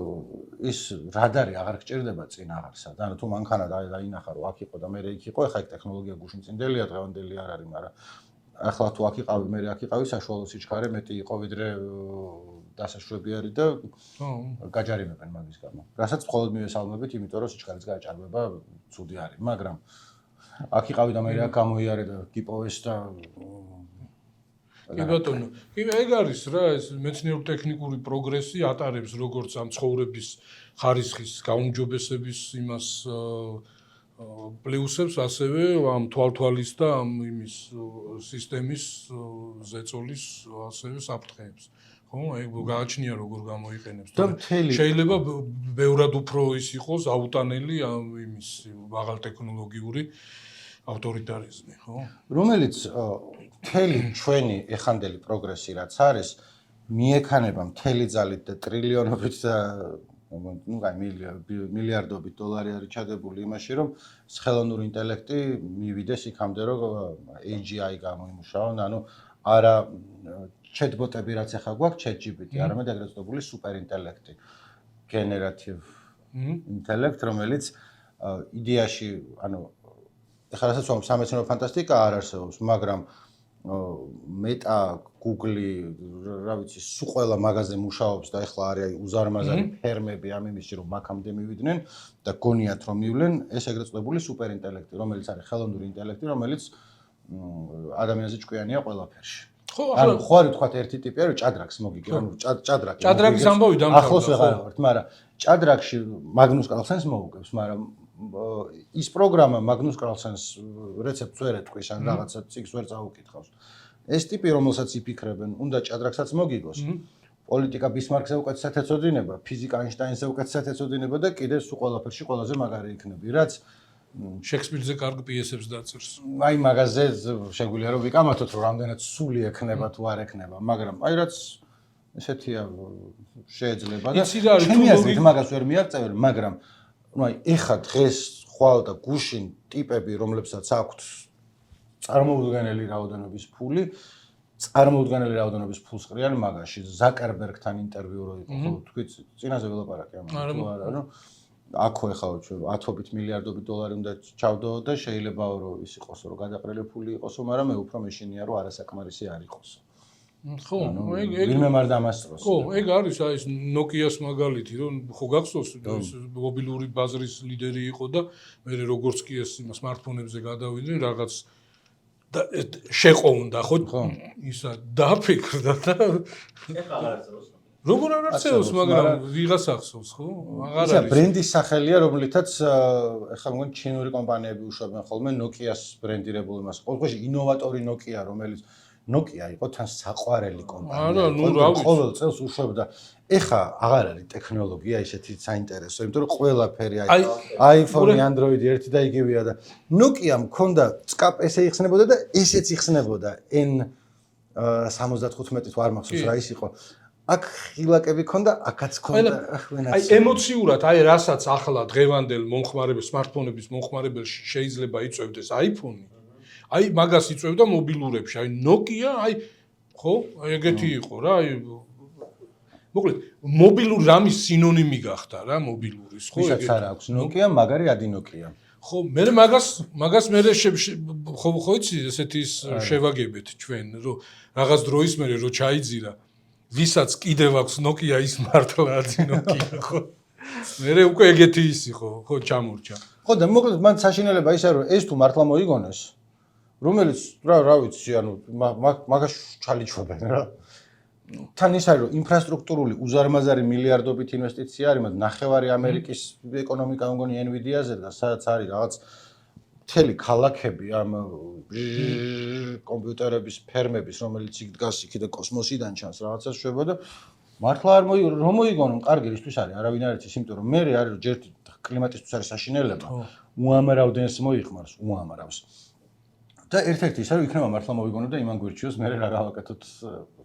ის რადარი აღარ გჭირდება წინ აღარსა და ანუ თუ მანქანა დაინახა რომ აქ იყო და მერე იქ იყო, ეხა იქ ტექნოლოგია გუშინ წინდელია, დღევანდელი არ არის, მაგრამ ახლა თუ აქ იყავი, მერე აქ იყავი, საშუალო სიჩქარე მეტი იყო ვიდრე დასაშვები არის და გაჯარიმებენ მაგის გამო. რასაც მხოლოდ მივესალმებით, იმიტომ რომ სიჩქარის გააჭარბება ცუდი არის, მაგრამ აქ იყავი და მერე აქ გამოიარე და გიპოვეს და
კი ბატონო, კი ეგ არის რა, ეს მეცნიერულ-ტექნიკური პროგრესი ატარებს როგორც ამ ცხოვრების ხარისხის გაუმჯობესების იმას პლუსებს, ასევე ამ თვალთვალის და ამ იმის სისტემის ზეწოლის ასევე საფრთხეებს. ხო, ეგ გააჩნია როგორ გამოიყენებს. შეიძლება ბევრად უფრო ის იყოს აუტანელი ამ იმის მაღალტექნოლოგიური ავტორიტარიზმი, ხო?
რომელიც მთელი ჩვენი ეხანდელი პროგრესი რაც არის, მიექანება მთელი ძალით და ტრილიონობით და მილიარდობით დოლარი არის ჩადებული იმაში, რომ ხელოვნური ინტელექტი მივიდეს იქამდე, რომ AGI გამოიმუშაონ, ანუ არა chatbot-ები რაც ახლა გვაქვს, ChatGPT, არამედ ეგრეთ წოდებული სუპერინტელექტი, generative intellect, რომელიც იდეაში, ანუ ეხლა რასაც ვამბობ, სამეცნიერო ფანტასტიკა არ არსებობს, მაგრამ Meta, Google, რა ვიცი, სულ ყველა მაღაზია მუშაობს და ეხლა არის უზარმაზარი ფერმები ამ იმისში, რომ მაგამდე მივიდნენ და გონიათ რომ მივლენ, ეს ეგრეთ წოდებული სუპერინტელექტი, რომელიც არის ხელოვნური ინტელექტი, რომელიც ადამიანზე ჭკვიანია ყველაფერში.
ხო,
ანუ ხო არის თქვა ერთი ტიპი არის ჭადრაკს მოგიგე, ანუ ჭადრაკი.
ჭადრაკის ამბავი დამთავრდა.
ახლოს ვეღარ ვართ, მაგრამ ჭადრაკში მაგნუს კარლსენს მოუგებს, მაგრამ ის პროგრამა მაგნუს კარლსენს რეცეპტს ვერ ეთქვის, ან რაღაცა ციგს ვერ წაუკითხავს. ეს ტიპი, რომელსაც იფიქრებენ, უნდა ჭადრაკსაც მოგიგოს. პოლიტიკა ბისმარკზე უკეთესად ეცოდინება, ფიზიკა აინშტაინზე უკეთესად ეცოდინება და კიდევ სულ ყველაფერში ყველაზე მაგარი იქნები, რაც
შექსპირზე კარგ პიესებს დაწერს.
აი მაგაზე შეგვიძლია რომ ვიკამათოთ, რომ რამდენად სული ექნება თუ არ ექნება, მაგრამ აი რაც ესეთია შეიძლება და ჩემი აზრით მაგას ვერ მიაღწევენ, მაგრამ აი ეხა დღეს ხვალ და გუშინ ტიპები, რომლებსაც აქვთ წარმოუდგენელი რაოდენობის ფული, წარმოუდგენელი რაოდენობის ფულს ყრიან მაგაში. ზაკერბერგთან ინტერვიუ რო იყო, ხო, თქვით, წინაზე ველაპარაკე ამაზე, თუ არა, რომ აქო ეხლა ათობით მილიარდობით დოლარი უნდა ჩავდო და შეიძლება რომ ის იყოს, რომ გადაყრილი ფული იყოსო, მაგრამ მე უფრო მეშინია, რომ არასაკმარისი არ იყოსო.
ხო,
ვინმე არ დამასწროს.
ხო, ეგ არის აი ეს Nokia-ს მაგალითი, რომ ხო გახსოვს, ეს მობილური ბაზრის ლიდერი იყო და მე როგორც კი ეს სმარტფონებზე გადავიდნენ, რაღაც და შეყოვნდა, ხო? ისა დაფიქრდა და
ეხლა აღარ არსებობს.
როგორ არ არსებობს, მაგრამ ვიღას ახსოვს, ხო? აღარ
ისა
არის.
ბრენდის სახელია, რომლითაც ეხლა მგონი ჩინური კომპანიები უშვებენ ხოლმე Nokia-ს ბრენდირებულ იმას. ყოველგვარი ინოვატორი Nokia, რომელიც Nokia იყო თან საყვარელი კომპანია.
არა, ნუ რა ვიცი.
ყოველ წელს უშვებდა. ეხა აღარ არის ტექნოლოგია ისეთი საინტერესო, იმიტომ რომ ყველაფერი iPhone-ი, Android-ი ერთი და იგივეა და Nokia მქონდა წკაპ ესე იხსნებოდა და ესეც იხსნებოდა N75 თუ არ მახსოვს რა ის იყო. აქ ხილაკები ქონდა, აქაც ქონდა.
აი ემოციურად, აი რასაც ახლა დღევანდელ მომხმარებელს, სმარტფონების მომხმარებელში შეიძლება იწევდეს iPhone-ი. აი მაგას იწევდა მობილურებში, აი Nokia, აი ხო, ეგეთი იყო რა, აი მოკლედ მობილური რამის სინონიმი გახდა რა მობილურის, ხო
ეგეთი. ვისაც არ აქვს Nokia, მაგარი ადი Nokia.
ხო, მე მაგას მე ხო იცი ესეთი შევაგებთ ჩვენ, რომ რაღაც დროის მერე რო ჩაიძირა, ვისაც კიდევ აქვს Nokia ის მართლა ადი Nokia, ხო. მე უკვე ეგეთი ის იყო, ხო, ჩამორჩა.
ხო და მოკლედ მან საშინელება ისაა, რომ ეს თუ მართლა მოიგონეს, რომელიც რა ვიცი, ანუ მაგას ჩალიჩვებენ რა. თან ის არის, რომ ინფრასტრუქტურული უზარმაზარი მილიარდობით ინვესტიცია არის, მაგრამ ნახევარი ამერიკის ეკონომიკა მგონი Nvidia-ზე და სადაც არის რაღაც მთელი ქალაქები ამ კომპიუტერების ფერმების, რომელიც იქ დგას იქიდან კოსმოსიდან ჩანს რაღაცას შვება და მართლა არ რომ მოიგონონ, კარგი რისთვის არის, არავინ არ იცის, იმიტომ რომ მე არის რომ ჯერ კლიმატისთვის არის საშინელება, უამრავ დენს მოიხმარს, უამრავს. და ერთ-ერთი ის არის, იქნება მართლა მოვიგონო და იმან გვირჩიოს, მე რა გავაკეთოთ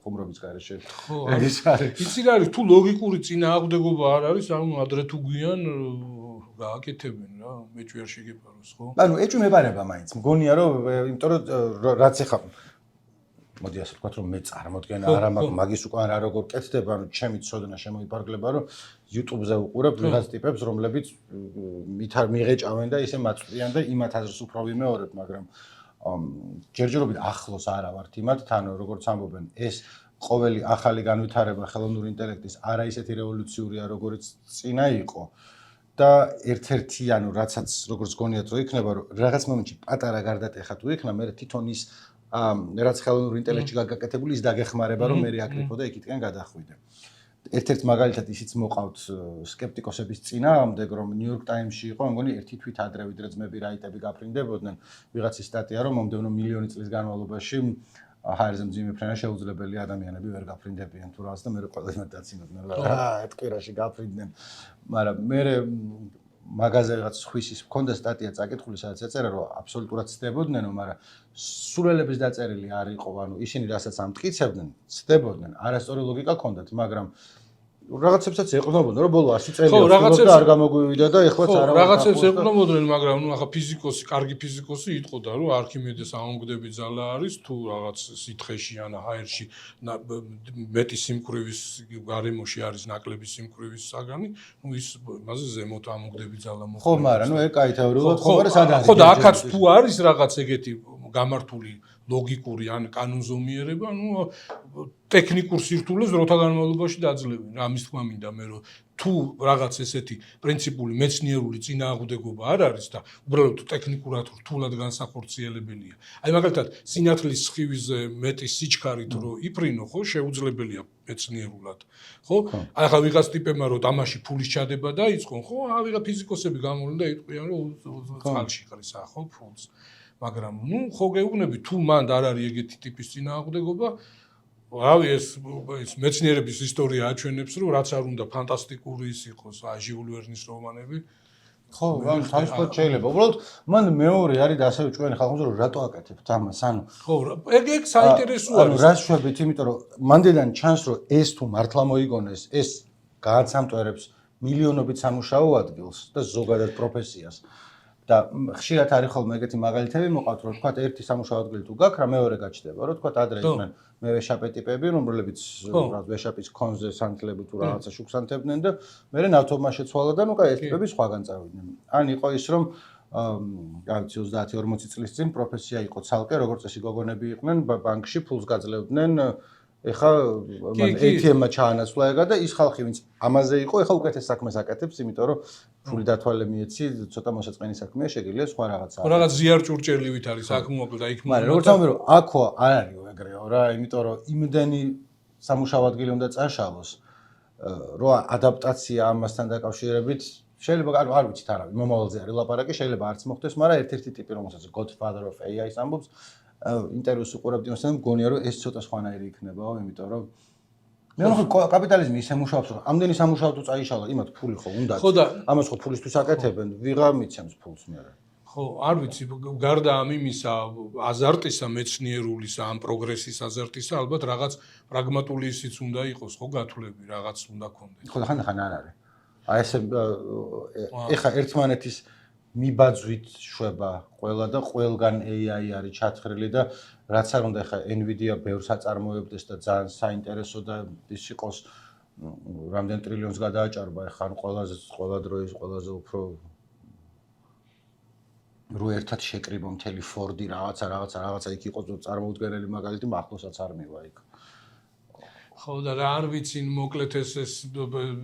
ხუმრობის გარეშე.
ხო, ეს არის. იცი რა არის, თუ ლოგიკური წინააღმდეგობა არ არის, ანუ ადრე თუ გვიან გააკეთებენ რა, მეჭვი არ შეგეპაროს, ხო?
ანუ ეჭვი მეპარება მაინც. მგონია რომ, იმიტომ რომ რაც ეხა მოდი ასე ვთქვათ, რომ მე წარმოდგენა არა მაგის უკან რა როგორ კეთდება, ანუ ჩემი ცოდნა შემოიფარგლება, რომ YouTube-ზე უყურებ ვიღაც ტიპებს, რომლებიც მიღეჭავენ და ისე მაწვდიან და იმათ აზრს უფრო ვიმეორებ, მაგრამ ჯერჯერობით ახლოს არა ვართ იმათ, თან როგორც ამბობენ, ეს ყოველი ახალი განვითარება ხელოვნური ინტელექტის არა ისეთი რევოლუციურია, როგორც წინა იყო. და ერთ-ერთი, ანუ რაცაც როგორც გონიათ რომ იქნება, რომ რაღაც მომენტში პატარა გარდატეხა თუ იქნა, მე თვითონ ის რაც ხელოვნური ინტელექტში გაკეთებული ის დაგეხმარება, რომ მე აკრიფო და იქითკენ გადახვიდე. ერთ-ერთ მაგალითად ისიც მოყავთ სკეპტიკოსების წინააღმდეგ, რომ New York Times-ში იყო, მგონი ერთი თვით ადრე ვიდრე ძმები რაიტები გაფრინდებოდნენ, ვიღაცის სტატია, რომ მომდევნო მილიონი წლის განმავლობაში ჰაერზე მძიმე ფრენა შეუძლებელი ადამიანები ვერ გაფრინდებიან თუ რაღაც და მე ყველა იმად დაცინოდნენ, რა ეთქვირაში გაფრინდნენ. მაგრამ მე მაგაზე რაღაც ხვის ის მქონდა სტატია წაკითხული, სადაც ეწერა, რომ აბსოლუტურად ცდებოდნენო, მაგრამ სულელების დაწერილი არ იყო, ანუ ისინი რასაც ამტკიცებდნენ, ცდებოდნენ, არასწორი ლოგიკა ჰქონდათ, მაგრამ რაღაცებსაც ეყნობოდნენ, რომ ბოლო 100 წელი არ გამოგვივიდა და ეხლაც არა.
რაღაცებს ეყნობოდნენ, მაგრამ ნუ ახლა ფიზიკოსი, კარგი ფიზიკოსი იტყოდა, რომ არქიმედეს ამონგდები ძალა არის თუ რაღაც სითხეში ან ჰაერში მეტი სიმკვრივის გარემოში არის ნაკლები სიმკვრივის საგანი, ნუ ის მასე ზემოთ ამონგდები ძალა მოხდა.
ხო, მაგრამ ნუ ეკაი თეორიულად ხო, მაგრამ სად არის?
ხო და აქაც თუ არის რაღაც ეგეთი გამართული ლოგიკური ან კანონზომიერება, ნუ ტექნიკურ სირთულეს დროთა განმავლობაში დაძლევენ. ამის თქმა მინდა მე რომ თუ რაღაც ესეთი პრინციპული მეცნიერული წინააღმდეგობა არ არის და უბრალოდ ტექნიკურად რთულად განსახორციელებელია. აი მაგალითად, სინათლის სხივიზე მეტი სიჩქარით რო იფრინო, ხო, შეუძლებელია მეცნიერულად. ხო? აი ხა ვიღაც ტიპებმა რო თამაში ფულის ჩადება დაიწყონ, ხო? ვიღა ფიზიკოსები გამოვლენ და იტყვიან რომ წყალში ყრისა, ხო, ფულს. მაგრამ ნუ ხო გეუბნები თუ მანდ არ არის ეგეთი ტიპის წინააღმდეგობა, რავი ეს მეცნიერების ისტორია აჩვენებს რომ რაც არ უნდა ფანტასტიკური ის იყოს ჟიულ ვერნის რომანები
ხო ან თავისუფლად შეიძლება უბრალოდ მან მეორე არის და ასევე ჩვენი ხალხი რომ რატო აკეთებთ ამას ანუ
ხო ეგ საინტერესო არის
ანუ რას შვებით იმიტომ რომ მანდედან ჩანს რომ ეს თუ მართლა მოიგონეს ეს გააცამტვერებს მილიონობით სამუშაო ადგილს და ზოგადად პროფესიას და ხშირად არის ხოლმე ეგეთი მაგალითები მოყავთ რომ თქვა ერთი სამუშაო ადგილი თუ გაქვს რა მეორე გაჩნდება რომ თქვა ადრე იყვნენ მე ვეშაპე ტიპები რომლებიც რა ვეშაპის კონზე სანთლები თუ რაღაცა შუქს ანთებდნენ და მე ნავთობმა შეცვალა და ნუ კაი ეს ტიპები სხვაგან წავიდნენ ან იყო ის რომ გავიცი 30-40 წლის წინ პროფესია იყო ცალკე როგორც წესი გოგონები იყვნენ ბანკში ფულს გაძლევდნენ ეხა ATM-მა ჩაანაცვლა ეგა და ის ხალხი ვინც ამაზე იყო ეხა უკეთეს საქმეს აკეთებს იმიტომ რომ ფული დათვალე მიეცი ცოტა მოსაწყენი საქმეა შეგიძლია სხვა რაღაცა
რაღაც ზიარჭურჭერლივით არის აქ მოკლდა იქ
მაგრამ როგორც ამბობ რომ აქო არ არისო ეგრეო რა იმიტომ რომ იმდენი სამუშაო ადგილი უნდა წაშალოს რომ ადაპტაცია ამასთან დაკავშირებით შეიძლება არ ვიცით არავინ მომავალზე არის ლაპარაკი შეიძლება არც მოხდეს მაგრამ ერთ-ერთი ტიპი რომელსაც Godfather of AI-ს ამბობს ინტერვიუს უყურებდი მასთან მგონია რომ ეს ცოტა სხვანაირი იქნებაო იმიტომ რომ მე ხო კაპიტალიზმი ისე მუშაობს რომ ამდენი სამუშაო თუ წაიშალა იმათ ფული ხო უნდა ამას ხო ფულისთვის აკეთებენ ვიღა მიცემს ფულს მე
ხო არ ვიცი გარდა ამ იმისა აზარტისა მეცნიერულისა ამ პროგრესის აზარტისა ალბათ რაღაც პრაგმატული ისიც უნდა იყოს ხო გათვლები რაღაც უნდა ქონდეს
ხო ხან არ არის აი ესე ეხა ერთმანეთის მიბაძვით შვება ყველა და ყველგან AI არის ჩათხრილი და რაც არ უნდა ეხა Nvidia ბევრს აწარმოებდეს და ძალიან საინტერესო და ის იყოს რამდენ ტრილიონს გადააჭარბა ეხა ყველა დროის ყველაზე უფრო რო ერთად შეკრიბო მთელი Ford-ი რაღაცა იქ იყო წარმოუდგენელი მაგალითი მახლოსაც არ მივა იქ
ხო და რა არ ვიცი მოკლედ ეს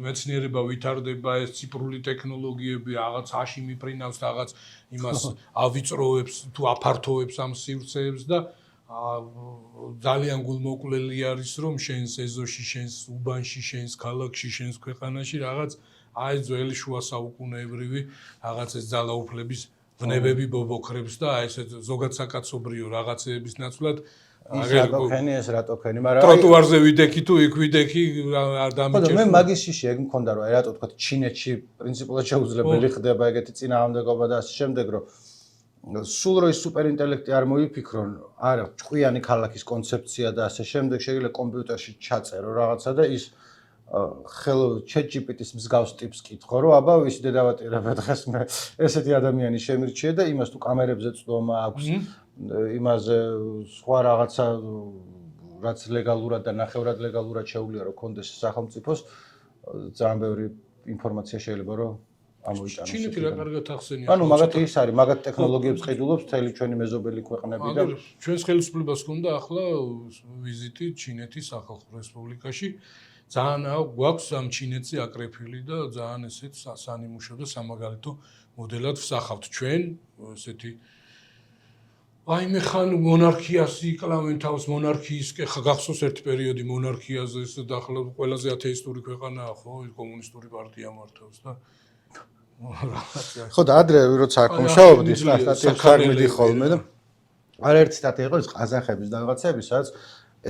მეცნიერება ვითარდება ეს ციფრული ტექნოლოგიები რაღაც აში მიფრინავს რაღაც იმას ავიწროებს თუ აფართოვებს ამ სივრცეებს და ძალიან გულმოკლელი არის რომ შენს ეზოში შენს უბანში შენს ქალაქში შენს ქვეყანაში რაღაც აი ძველი შუა საუკუნეებრივი რაღაც ეს ძალაუფლების ბნებები ბობოქრებს და აი ეს ზოგად საკაცობრიო რაღაცეების ნაცვლად
ეს რატო ხენი მაგრამ
ტროტუარზე ვიდექი თუ იქ ვიდექი არ დამიჭერს
ხო მე მაგის შიში ეგ მქონდა რომ აი რატო თქვა ჩინეთში პრინციპულად შეუძლებელი ხდება ეგეთი წინააღმდეგობა და ასე შემდეგ რომ სულ რო ის სუპერინტელექტი არ მოიფიქრონ არა ჭკვიანი ქალაქის კონცეფცია და ასე შემდეგ შეიძლება კომპიუტერში ჩაწერო რაღაცა და ის ხელ ChatGPT-ს მსგავს ტიპს კითხო რომ აბა ვისი დედავატირება დღეს მე ესეთი ადამიანი შემირჩიე და იმას თუ კამერებზე წვდომა აქვს იმაზე სხვა რაღაცა რაც ლეგალურად და ნახევრად ლეგალურად შეუძლია რომ კონდეს სახელმწიფოს ძალიან ბევრი ინფორმაცია შეიძლება რომ ამოიტანოს.
ჩინეთი რა კარგად ახსენია.
ანუ მაგათი ის არის, მაგათ ტექნოლოგიებს ყიდულობს მთელი ჩვენი მეზობელი ქვეყნები და
ჩვენს ხელისუფლებას ჰქონდა ახლა ვიზიტი ჩინეთის სახალხო რესპუბლიკაში. ძალიან გვაქვს ამ ჩინეთზე აკრეფილი და ძალიან ესეთ სანიმუშო და სამაგალითო მოდელად ვსახავთ ჩვენ ესეთი აი მე ხან მონარქიას იკლავენ თავს მონარქიის ხა გახსოვს ერთი პერიოდი მონარქიაზე ეს და ახლა ყველაზე ათეისტური ქვეყანაა ხო კომუნისტური პარტია მართავს და
ხო და ადრე როცა აქ მუშაობდი სტატიებს ხარმიდი ხოლმე და არაერთი სტატია იყო ის ყაზახების და რაღაცები სადაც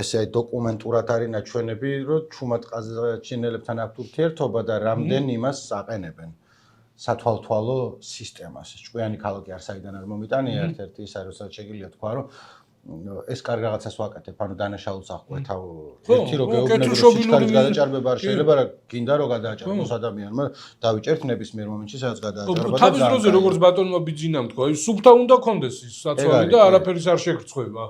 ესე აი დოკუმენტურად არის ნაჩვენები რომ ჩუმად ყაზახჩინელებთან აქვთ ურთიერთობა და რამდენ იმას აყენებენ სათვალთვალო სისტემას. ჭკვიანი ქალაქი არ საიდან არ მომიტანია, ერთ-ერთი ის არის, რასაც შეგიძლია თქვა, რომ ეს კარგ რაღაცას ვაკეთებ, ანუ დანაშაულს აღკვეთავ. ერთი რო გეუბნები, რომ სიჩქარის გადაჭარბება არ შეიძლება, რა გინდა რომ გადააჭარბოს ადამიანმა, დავიჭერთ ნებისმიერ მომენტში, სადაც გადააჭარბება.
თავის დროზე როგორც ბატონმა ბიძინამ თქვა, ის სუფთა უნდა კონდეს ის საცვალი და არაფერის არ შეგრცხვება.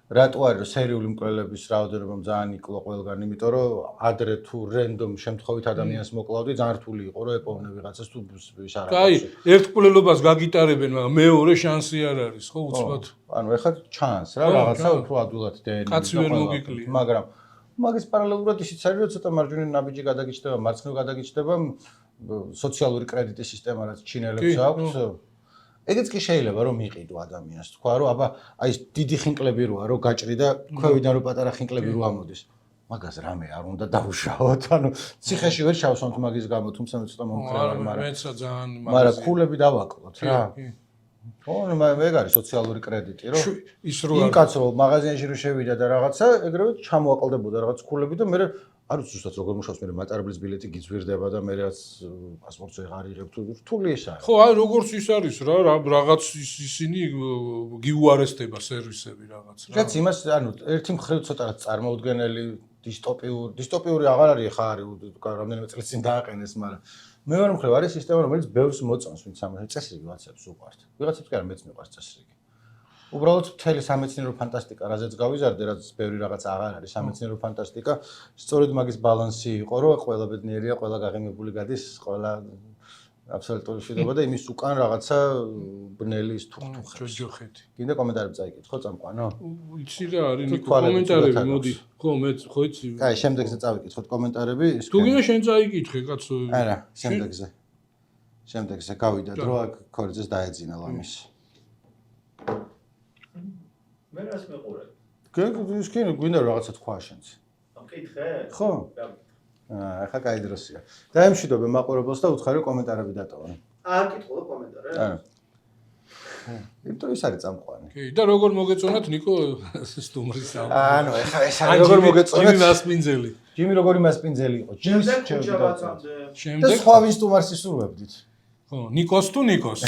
რატო არის რომ სერიული მკვლელების რაოდენობა ძალიან იკლო ყველგან, იმიტომ რომ ადრე თუ რენდომ შემთხვევით ადამიანს მოკლავდი, ძალიან რთული იყო რომ ეპოვნე ვიღაცას თუ ის არ არის.
კაი, ერთ მკვლელობას გაგიტარებენ, მაგრამ მეორე შანსი არ არის, ხო, უცბად.
ანუ ეხლა ჩანს რა რაღაცა უფრო ადვილად დეენი.
კაცი ვერ მოგიკლია.
მაგრამ მაგის პარალელურად ისიც არის რომ ცოტა მარჯვენა ნაბიჯი გადაგიჩნდება, მარცხნივ გადაგიჩნდება სოციალური კრედიტის სისტემა რაც ჩინელებს აქვს. ეგეც კი შეიძლება რომ მიყიდო ადამიანს. თქვა რომ აბა აი ეს დიდი ხინკლები როა რომ გაჭრი და ქვევიდან რომ პატარა ხინკლები რო ამოდის. მაგას რამე არ უნდა დავუშავოთ. ანუ ციხეში ვერ შავსვამთ მაგის გამო, თუმცა მე ცოტა მომხრევარ, მაგრამ
მეცა ძალიან
მაგრამ ქულები დავაკლოთ რა. ხო, მე არის სოციალური კრედიტი, რომ
ის რო
იმ კაც რომ მაღაზიაში რო შევიდა და რაღაცა, ეგრევე ჩამოაყალდებოდა რაღაც ქულები და მე არ ვიცი ზუსტად როგორ მუშაობს, მე მატარებლის ბილეთი გიძვირდება და მე რაც პასპორტზე აღარ იღებ თუ რთული ის არის.
ხო, აი როგორც ის არის რა, რაღაც ისინი გიუარესტება სერვისები რაღაც რა.
რაც იმას, ანუ ერთი მხრივ ცოტა რაც წარმოუდგენელი დისტოპიური აღარ არის ხა არის რამდენიმე წელს წინ დააყენეს, მაგრამ მეორე მხრივ არის სისტემა, რომელიც ბევრს მოწონს, ვინც ამას წესრიგი ვაცებს უყვართ. ვიღაცებს კი არა მეც მიყვარს წესრიგი. უბრალოდ მთელი სამეცნიერო ფანტასტიკა, რაზეც გავიზარდე, რაც ბევრი რაღაც აღარ არის სამეცნიერო ფანტასტიკა, სწორედ მაგის ბალანსი იყო, რომ ყველა ბედნიერია, ყველა გაღიმებული გადის, ყველა აბსოლუტური შვიდობა და იმის უკან რაღაცა ბნელი ის თუხთუხებს.
ჯოჯოხეთი.
გინდა კომენტარები წაიკითხო წამყვანო?
იცი რა არის ნიკო კომენტარები, მოდი. ხო, მე ხო იცი.
კაი, შემდეგზე წავიკითხოთ კომენტარები.
თუ გინდა შენ წაიკითხე, კაცო.
არა, შემდეგზე. შემდეგზე გავიდა დრო, აქ ქორიძეს დაეძინა ლამის.
მე რას მეყურებ?
ის კი გვინდა რაღაცა თქვა შენც.
მკითხე?
ხო. ახლა კაი დროსია. დაემშვიდობე მაყურებელს და უცხარი კომენტარები დატოვე.
აკითხო კომენტარები?
არა. იმიტომ ის არის წამყვანი.
კი, და როგორ მოგეწონათ ნიკო სტუმრის ამ.
ანუ ახლა ეს არის როგორ მოგეწონათ?
ჯიმი მასპინძელი.
ჯიმი როგორი მასპინძელი იყო? ჯიმის
ჩევდაცამდე.
და სხვა ვინ სტუმარს ისურვებდით?
ხო, ნიკოს თუ ნიკოს.